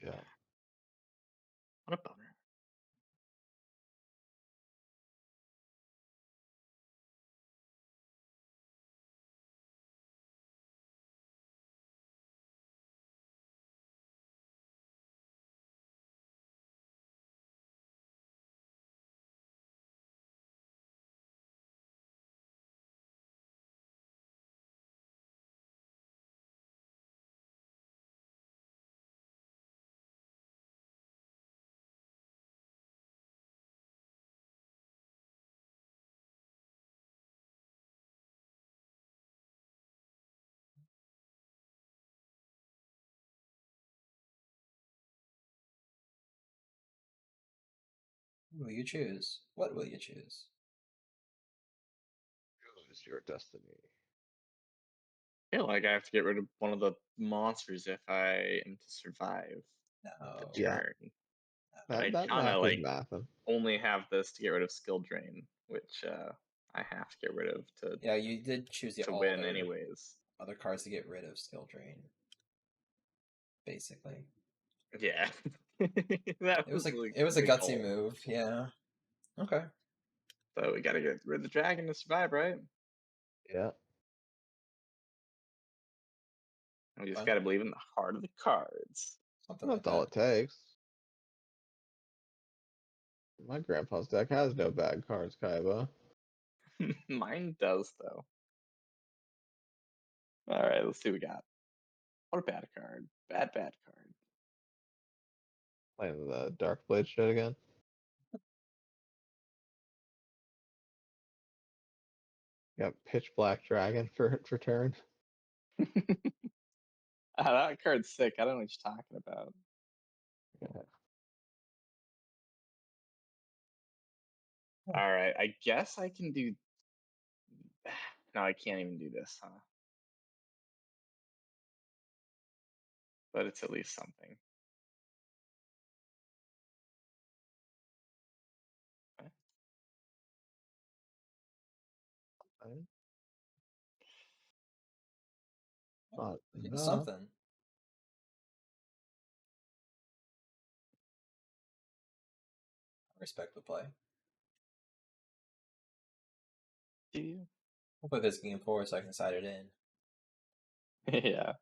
Yeah. What a bummer. Who will you choose? What will you choose? Choose your destiny. I feel like I have to get rid of one of the monsters if I am to survive the No. Yeah, turn. But I that kind math of is like mathing. only have this to get rid of skill drain, which I have to get rid of Yeah, you did choose the to all win anyways. other cards to get rid of skill drain. Basically, Yeah, that it was was like like it was a the gutsy goal. move. Yeah. Okay. So we gotta get rid of the dragon to survive, right? Yeah. And we just Fine. gotta believe in the heart of the cards. Something like That's all that. it takes. My grandpa's deck has no bad cards, Kaiba. Mine does though. All right, let's see what we got. What a bad card. Bad card. Playing the Dark Blade shit again. Got Pitch Black Dragon for turn. That card's sick. I don't know what you're talking about. Yeah. All right, I guess I can do. no, I can't even do this, huh? But it's at least something. Okay. Right? It's Enough. something. I respect the play. Do you? I'll play this game forward so I can side it in. Yeah,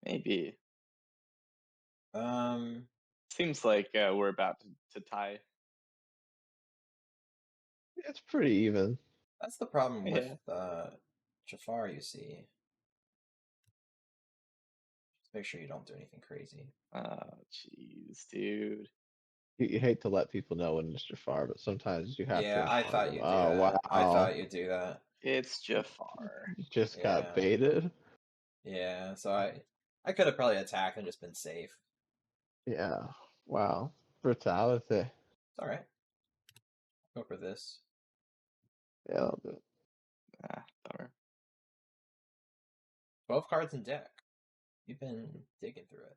maybe. Um, Seems like we're about to tie. It's pretty even. that's the problem with Yeah. Jafar, you see. Just make sure you don't do anything crazy. Oh, jeez, dude. You hate to let people know when it's Jafar, but sometimes you have to Yeah, I inform thought them. you'd do Oh, that. I wow. thought you'd do that. It's Jafar. You just got Yeah. baited. Yeah, so I could have probably attacked and just been safe. Yeah. Wow. Brutality. It's alright. Go for this. Yeah, I'll do it. Ah, bummer. 12 cards in deck. You've been digging through it.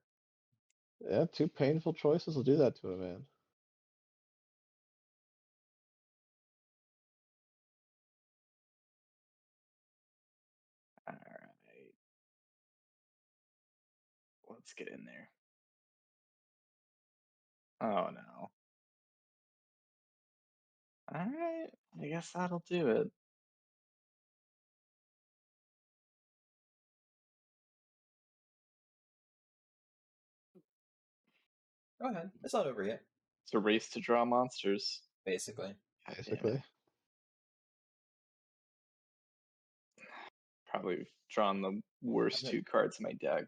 Yeah, two painful choices will do that to a man. All right. Let's get in there. Oh no. All right. I guess that'll do it. Go ahead. It's not over yet, It's a race to draw monsters. basically. God damn it. Basically. Probably drawn the worst two cards in my deck.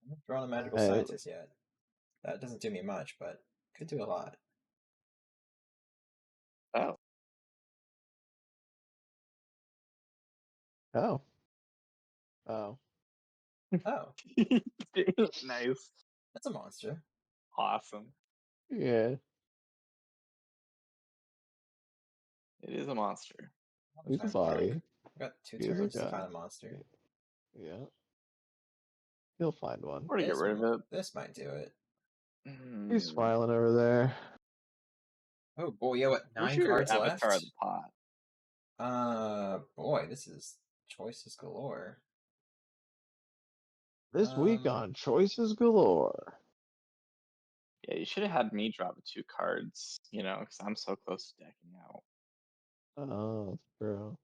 I'm not drawing a magical Hey. scientist yet. That doesn't do me much, but could do a lot. Oh. Oh. Oh. Oh, Nice. that's a monster. Awesome. Yeah. It is a monster. He's a Time body. Park. I got 2 He is a turns to guy. find a monster. Yeah. He'll find one. Or to get rid of it. This might do it. He's smiling over there. Oh boy, yeah, what, Where's 9 your cards avatar of left? the pot? Boy, this is choices galore. This week on Choices Galore. Yeah, you should have had me draw the 2 cards, because I'm so close to decking out. Oh, that's true.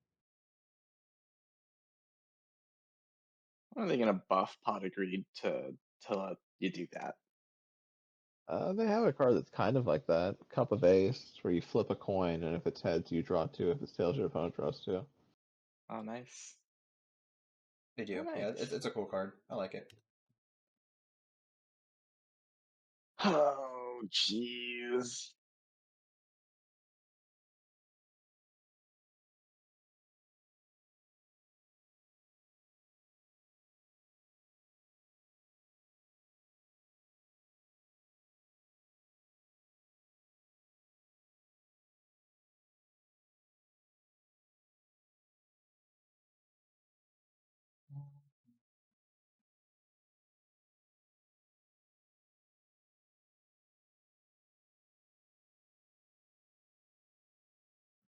When are they gonna buff pot agreed to let you do that? They have a card that's kind of like that. Cup of Ace, where you flip a coin, and if it's heads, you draw two. If it's tails, your opponent draws two. Oh, nice. They do. Oh, Yeah, nice. it's a cool card. I like it. Oh, jeez.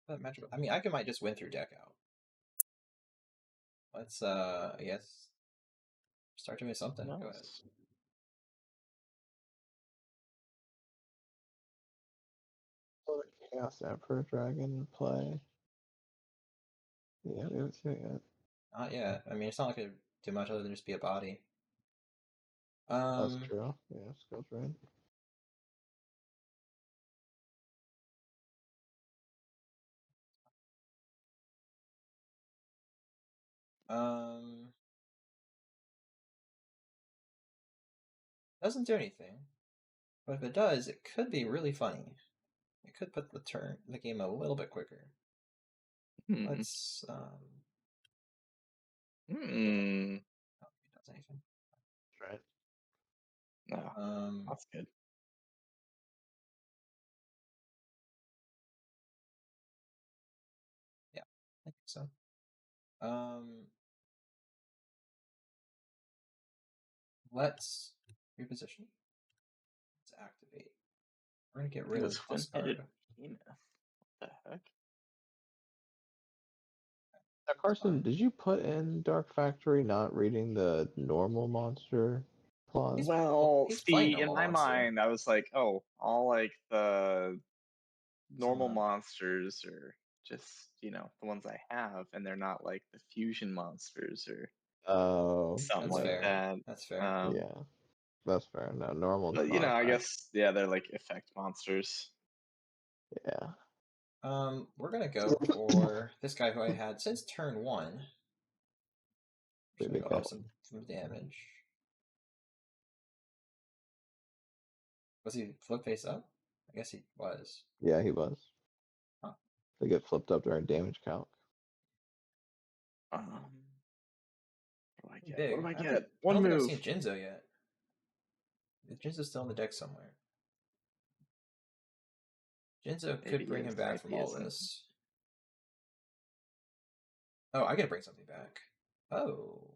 But magical. I mean, I might just win through deck out. Let's I guess start doing something. Go ahead. Nice. Chaos Emperor Dragon in play. Yeah, we haven't seen it yet. Not yet. I mean, it's not like it'd do much other than just be a body. That's true. Yeah, skill drain. Doesn't do anything. But if it does, it could be really funny. It could put the game a little bit quicker. Let's Hmm. Oh, it does anything. Right. No, that's good. Yeah, I think so. Let's reposition. Let's activate. We're gonna get rid It of was this card. one-headed penis. What the heck? Now, Carson, fine. did you put in Dark Factory not reading the normal monster clause? Well, He's playing see, in normal my monster. mind, I was like, oh, all like the normal not- monsters are just, the ones I have, and they're not like the fusion monsters or Oh, something That's like fair. yeah. that. That's fair. Yeah, that's fair. No, normal's But not a I fact. guess yeah, they're like effect monsters. Yeah. We're gonna go for this guy who I had since turn 1. Just gonna go up some damage. Was he flip face up? I guess he was. Yeah, he was. Huh. They get flipped up during damage calc. What do I get? Big. What do I I get? don't One think I've move. seen Jinzo yet. Jinzo's still in the deck somewhere. Jinzo Maybe could bring he him is, back maybe from he all isn't. this. Oh, I gotta bring something back. Oh.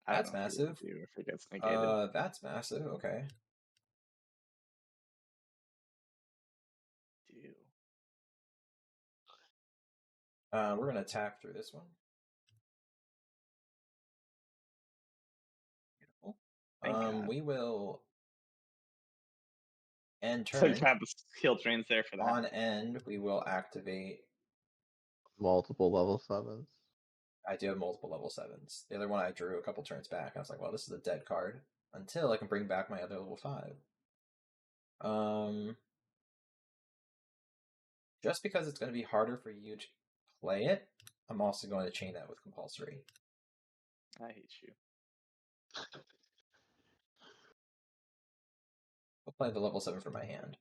I don't That's know if he massive. will do if it gets negated. That's massive. Okay. We're gonna attack through this one. Beautiful. Thank God. We will end So you turn. have the skill drains there for that. On end, we will activate. Multiple level 7s. I do have multiple level 7s. The other one I drew a couple turns back. I was like, well, this is a dead card until I can bring back my other level 5. Just because it's going to be harder for you to play it, I'm also going to chain that with compulsory. I hate you. I'll play the level 7 for my hand.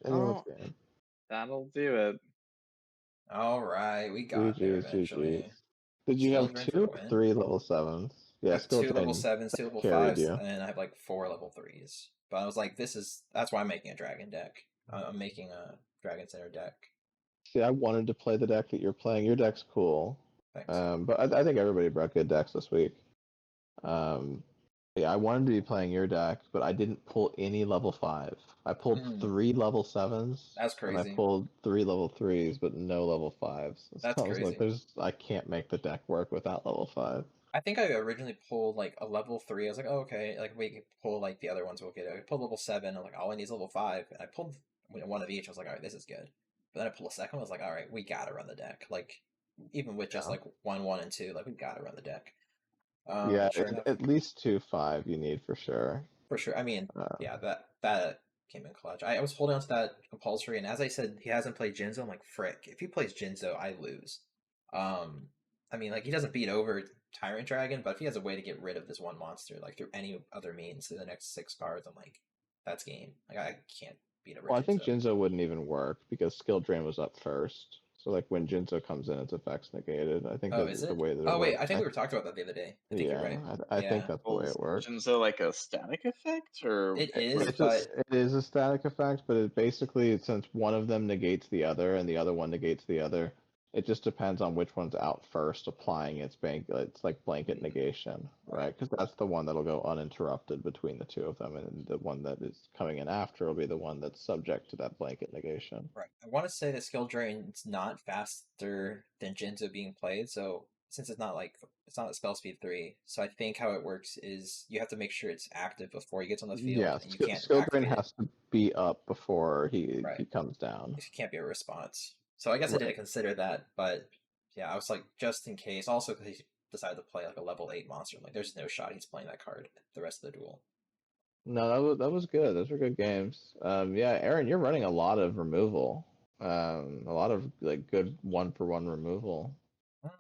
Anyone's game. That'll do it. All right, we got there eventually. Did you Skill have drain 2 for the or win. 3 level 7s? Yeah, I have skill 2 level drain 7s, 2 level carried 5s, you. and I have like 4 level 3s. But I was like, that's why I'm making a dragon deck. I'm making a Dragon Center deck. See, I wanted to play the deck that you're playing. Your deck's cool. Thanks. But I think everybody brought good decks this week. Yeah, I wanted to be playing your deck, but I didn't pull any level 5. I pulled 3 level 7s. That's And I crazy. pulled 3 level 3s, but no level 5s. So That's I was crazy. like, I can't make the deck work without level 5. I think I originally pulled like a level 3. I was like, oh, okay, like we can pull like the other ones. We'll get it. I pulled level 7. I'm like, all I need is level 5. And I pulled one of each. I was like, all right, this is good. But then I pulled a second one. I was like, all right, we gotta run the deck. Like even with just like 1, 1, and 2, like we gotta run the deck. Yeah, sure enough, at least 2 5 you need for sure. for sure. I mean, yeah, that came in clutch. I was holding on to that compulsory, and as I said, he hasn't played Jinzo. I'm like, frick, if he plays Jinzo, I lose. I mean, like he doesn't beat over Tyrant Dragon, but if he has a way to get rid of this one monster, like through any other means, through the next 6 cards, I'm like, that's game. Like I can't beat over. Well, I Jinzo. think Jinzo wouldn't even work because skill drain was up first. So like when Jinzo comes in, its effects negated. I think that's the way that it works. Oh wait, I think we were talking about that the other day. I think you're right. I think that's the way it works. Jinzo like a static effect, or it is, it is a static effect, but it basically, since one of them negates the other and the other one negates the other, it just depends on which one's out first applying its like blanket negation, right? Because that's the one that'll go uninterrupted between the two of them, and the one that is coming in after will be the one that's subject to that blanket negation. Right. I want to say that skill drain's not faster than Jinzo being played, so since it's not a spell speed 3, so I think how it works is you have to make sure it's active before he gets on the field. Yeah, and you can't skill drain has to be up before he comes down. It can't be a response. So I guess I didn't consider that, but yeah, I was like, just in case. Also, because he decided to play like a level 8 monster, like there's no shot he's playing that card the rest of the duel. No, that was good. Those were good games. Yeah, Aaron, you're running a lot of removal. A lot of like good 1-for-1 removal.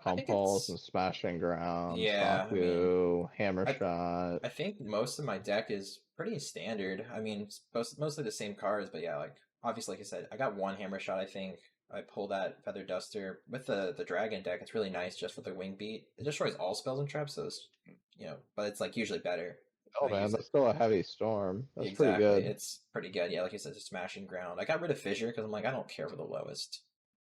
Compulse and Smashing Ground, Saku, Hammer Shot. I think most of my deck is pretty standard. I mean, mostly the same cards, but yeah, like obviously, like I said, I got 1 Hammer Shot. I think I pulled that Feather Duster with the Dragon deck. It's really nice just for the Wing Beat. It destroys all spells and traps, so it's, but it's like usually better. Oh I man, use that's it. still a heavy storm. That's pretty Exactly. good. It's pretty good. Yeah, like you said, just smashing ground. I got rid of Fissure because I'm like, I don't care for the lowest.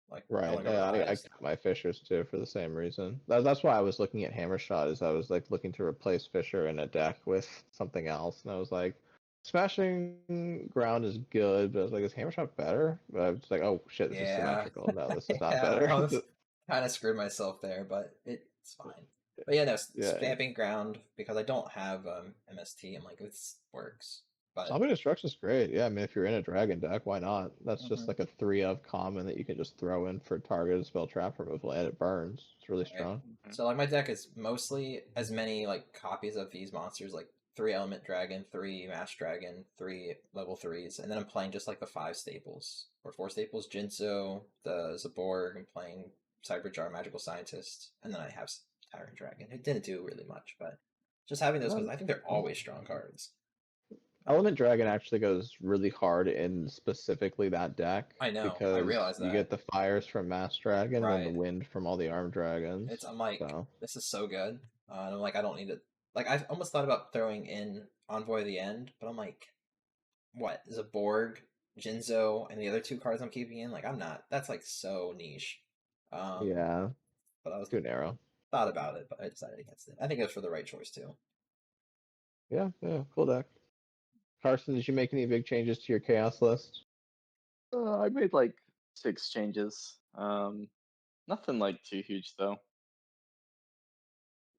Like, I Right. want to go for Yeah, the I highest. cut my fishers too for the same reason. That's why I was looking at hammer shot. Is I was like looking to replace fisher in a deck with something else, and I was like, smashing ground is good, but I was like, is hammer shot better? But I was like, oh shit, this is Yeah. symmetrical. No, this is not Yeah, I better. almost kind of screwed myself there, but it's fine. But yeah, no, Yeah, stamping ground because I don't have MST. I'm like, this works. But Zombie Destruction's great. Yeah, I mean, if you're in a dragon deck, why not? That's just mhm, like a 3 of common that you can just throw in for targeted spell trap removal, and it burns. It's really right. strong. Mhm. So like my deck is mostly as many like copies of these monsters, like 3 element dragon, 3 master dragon, 3 level 3s, and then I'm playing just like the 5 staples or 4 staples: Jinzo, the Zaborg. I'm playing Cyberjar, magical scientist, and then I have Tyrant Dragon. It didn't do really much, but just having those because Um, I think they're always strong cards. Element Dragon actually goes really hard in specifically that deck I know, I because realize you get that. the fires from Mass Dragon and then the Right. wind from all the armed dragons. I'm like, So this is so good. And I'm like, I don't need it. Like, I almost thought about throwing in Envoy of the End, but I'm like, what? Zaborg, Jinzo, and the other 2 cards I'm keeping in? Like, I'm not. That's like so niche. Um, yeah, but I was too narrow. thought about it, but I decided against it. I think it was for the right choice too. Yeah, yeah, cool deck. Carson, did you make any big changes to your chaos list? I made like 6 changes. Nothing like too huge though. I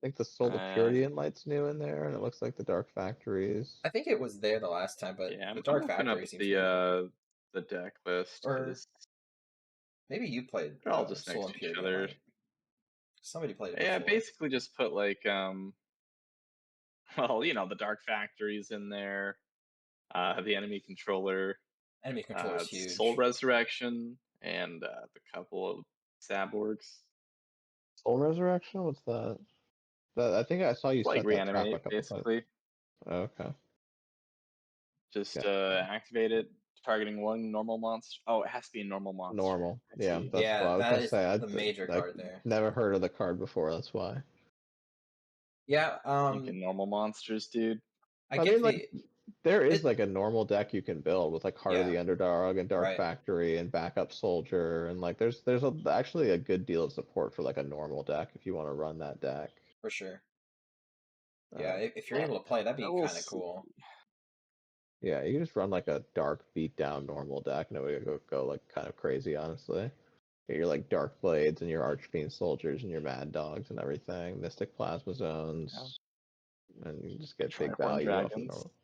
think the Soul of Uh, Purity and Light's new in there, and it looks like the Dark Factories. I think it was there the last time, but yeah, the I'm Dark looking up Factory at seems really cool. the deck list Or because maybe you played they're all just Soul next and to each Purity and other. Light. Somebody played it Yeah, before. basically just put like well, the Dark Factories in there, the enemy controller, Enemy controller is Soul huge. Resurrection, and the couple of Saborgs. Soul Resurrection? What's that? I think I saw you Like set that trap a reanimate, couple times. basically. Okay. Just Yeah. activate it, targeting one normal monster. Oh, it has to be a normal monster. Normal. I Yeah, see. that's what Yeah, I was that gonna is say. the major I card there. never heard of the card before. That's why. Yeah, Thinking normal monsters, dude. I I get mean, like, the there is it. like a normal deck you can build with like Heart of Yeah, the Underdog and Dark right, Factory and Backup Soldier, and like actually a good deal of support for like a normal deck if you want to run that deck. for sure. Yeah, Uh, if you're able to play, that'd I be will kind of see. cool. yeah, you can just run like a dark beatdown normal deck and it would go like kind of crazy, honestly. Get your like Dark Blades and your Archfiend Soldiers and your Mad Dogs and everything, Mystic Plasma Yeah. Zones, and you just get big Trihorn value off of dragons. normal.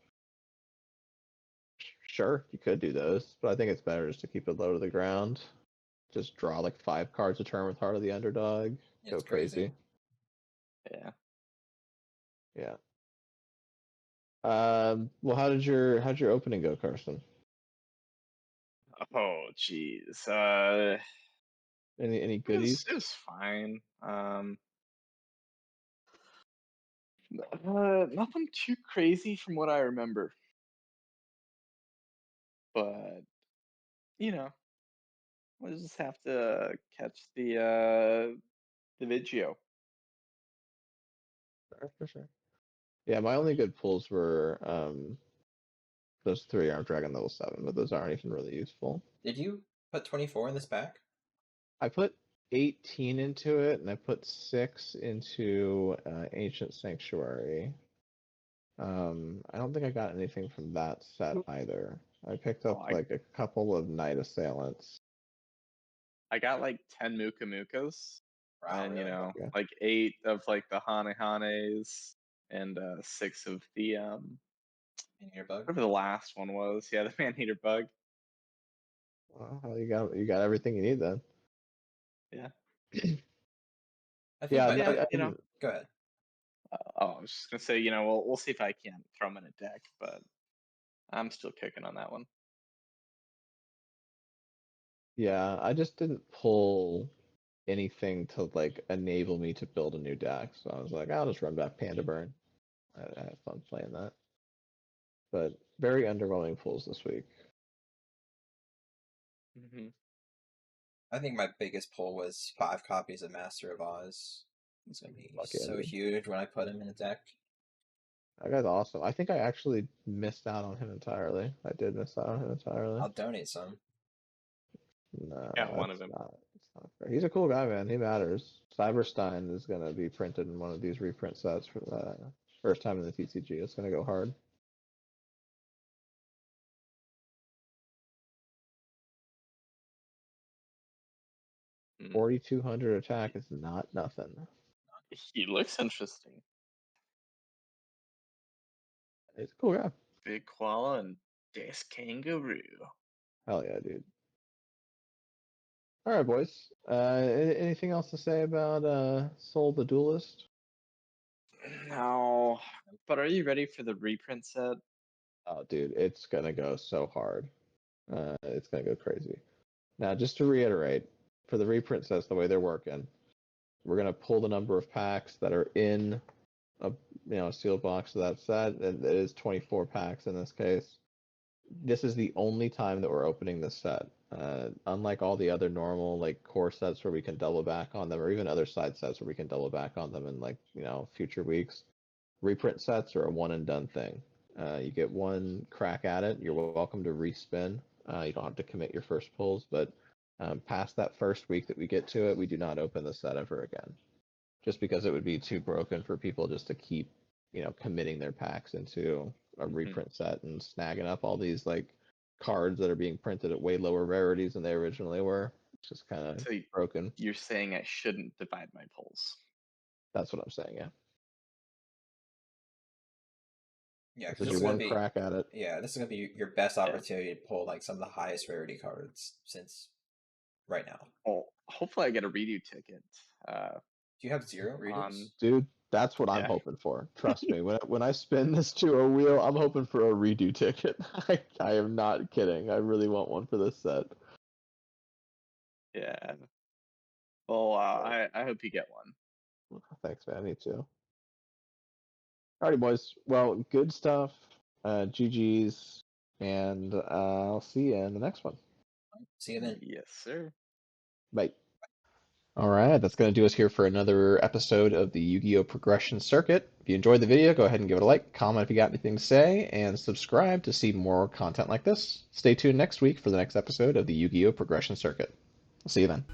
Sure, you could do those, but I think it's better just to keep it low to the ground. Just draw like 5 cards a turn with Heart of the Underdog. Go It's crazy. crazy. Yeah. Yeah. Well, how'd your opening go, Carson? Oh, jeez. Any It was goodies? it was fine. Nothing too crazy from what I remember, but you know, we'll just have to catch the video. Sure, for sure. Yeah, my only good pulls were those 3 armed dragon level 7, but those aren't even really useful. Did you put 24 in this pack? I put 18 into it, and I put 6 into Ancient Sanctuary. I don't think I got anything from that set either. I picked Oh, up like a couple of Night Assailants. I got like 10 Muka Mukas, Wow, and really? Okay. like 8 of like the Hane Hanes, and 6 of the In your bug? whatever the last one was. Yeah, the Man Eater Bug. Well, you got everything you need then. Yeah. I think Yeah, my Yeah, I go ahead. oh, I was just gonna say, we'll see if I can throw him in a deck, but I'm still kicking on that one. yeah, I just didn't pull anything to like enable me to build a new deck, so I was like, I'll just run back Panda Burn. I had fun playing that, but very underwhelming pulls this week. Hmm. I think my biggest pull was 5 copies of Master of Oz. It's gonna be Lucky so ending. huge when I put him in a deck. That guy's awesome. I think I actually missed out on him entirely. I did miss out on him entirely. I'll donate some. No, Got one of that's him. not. It's not fair. He's a cool guy, man. He matters. Cyberstein is gonna be printed in one of these reprint sets for the first time in the TCG. It's gonna go hard. Mm. 4,200 attack is not nothing. He looks interesting. He's a cool guy. Big koala and this kangaroo. Hell yeah, dude. All right, boys. Anything else to say about Soul the Duelist? No, but are you ready for the reprint set? Oh, dude, it's gonna go so hard. It's gonna go crazy. Now, just to reiterate, for the reprint sets, the way they're working, we're gonna pull the number of packs that are in a sealed box of that set, and it is 24 packs in this case. This is the only time that we're opening this set. Unlike all the other normal like core sets where we can double back on them, or even other side sets where we can double back on them in like future weeks, reprint sets are a one and done thing. You get one crack at it. You're welcome to respin. You don't have to commit your first pulls, but past that first week that we get to it, we do not open the set ever again. Just because it would be too broken for people just to keep, committing their packs into a reprint set and snagging up all these like cards that are being printed at way lower rarities than they originally were. It's just kind of So broken. you're saying I shouldn't divide my pulls? That's what I'm saying. Yeah. Yeah, This because is this your is gonna one be crack at it. this is gonna be your best opportunity to pull like some of the highest rarity cards since right now. Well, hopefully I get a redo ticket. Do you have 0 On redos? Dude, that's what I'm yeah, hoping for. Trust me. When I spin this to a wheel, I'm hoping for a redo ticket. I am not kidding. I really want one for this set. yeah. Well, I hope you get one. Thanks, man. Me too. Alrighty, boys. Well, good stuff. GG's, and I'll see you in the next one. See you then. Yes, sir. Bye. All right, that's going to do us here for another episode of the Yu-Gi-Oh! Progression Circuit. If you enjoyed the video, go ahead and give it a like, comment if you got anything to say, and subscribe to see more content like this. Stay tuned next week for the next episode of the Yu-Gi-Oh! Progression Circuit. I'll see you then.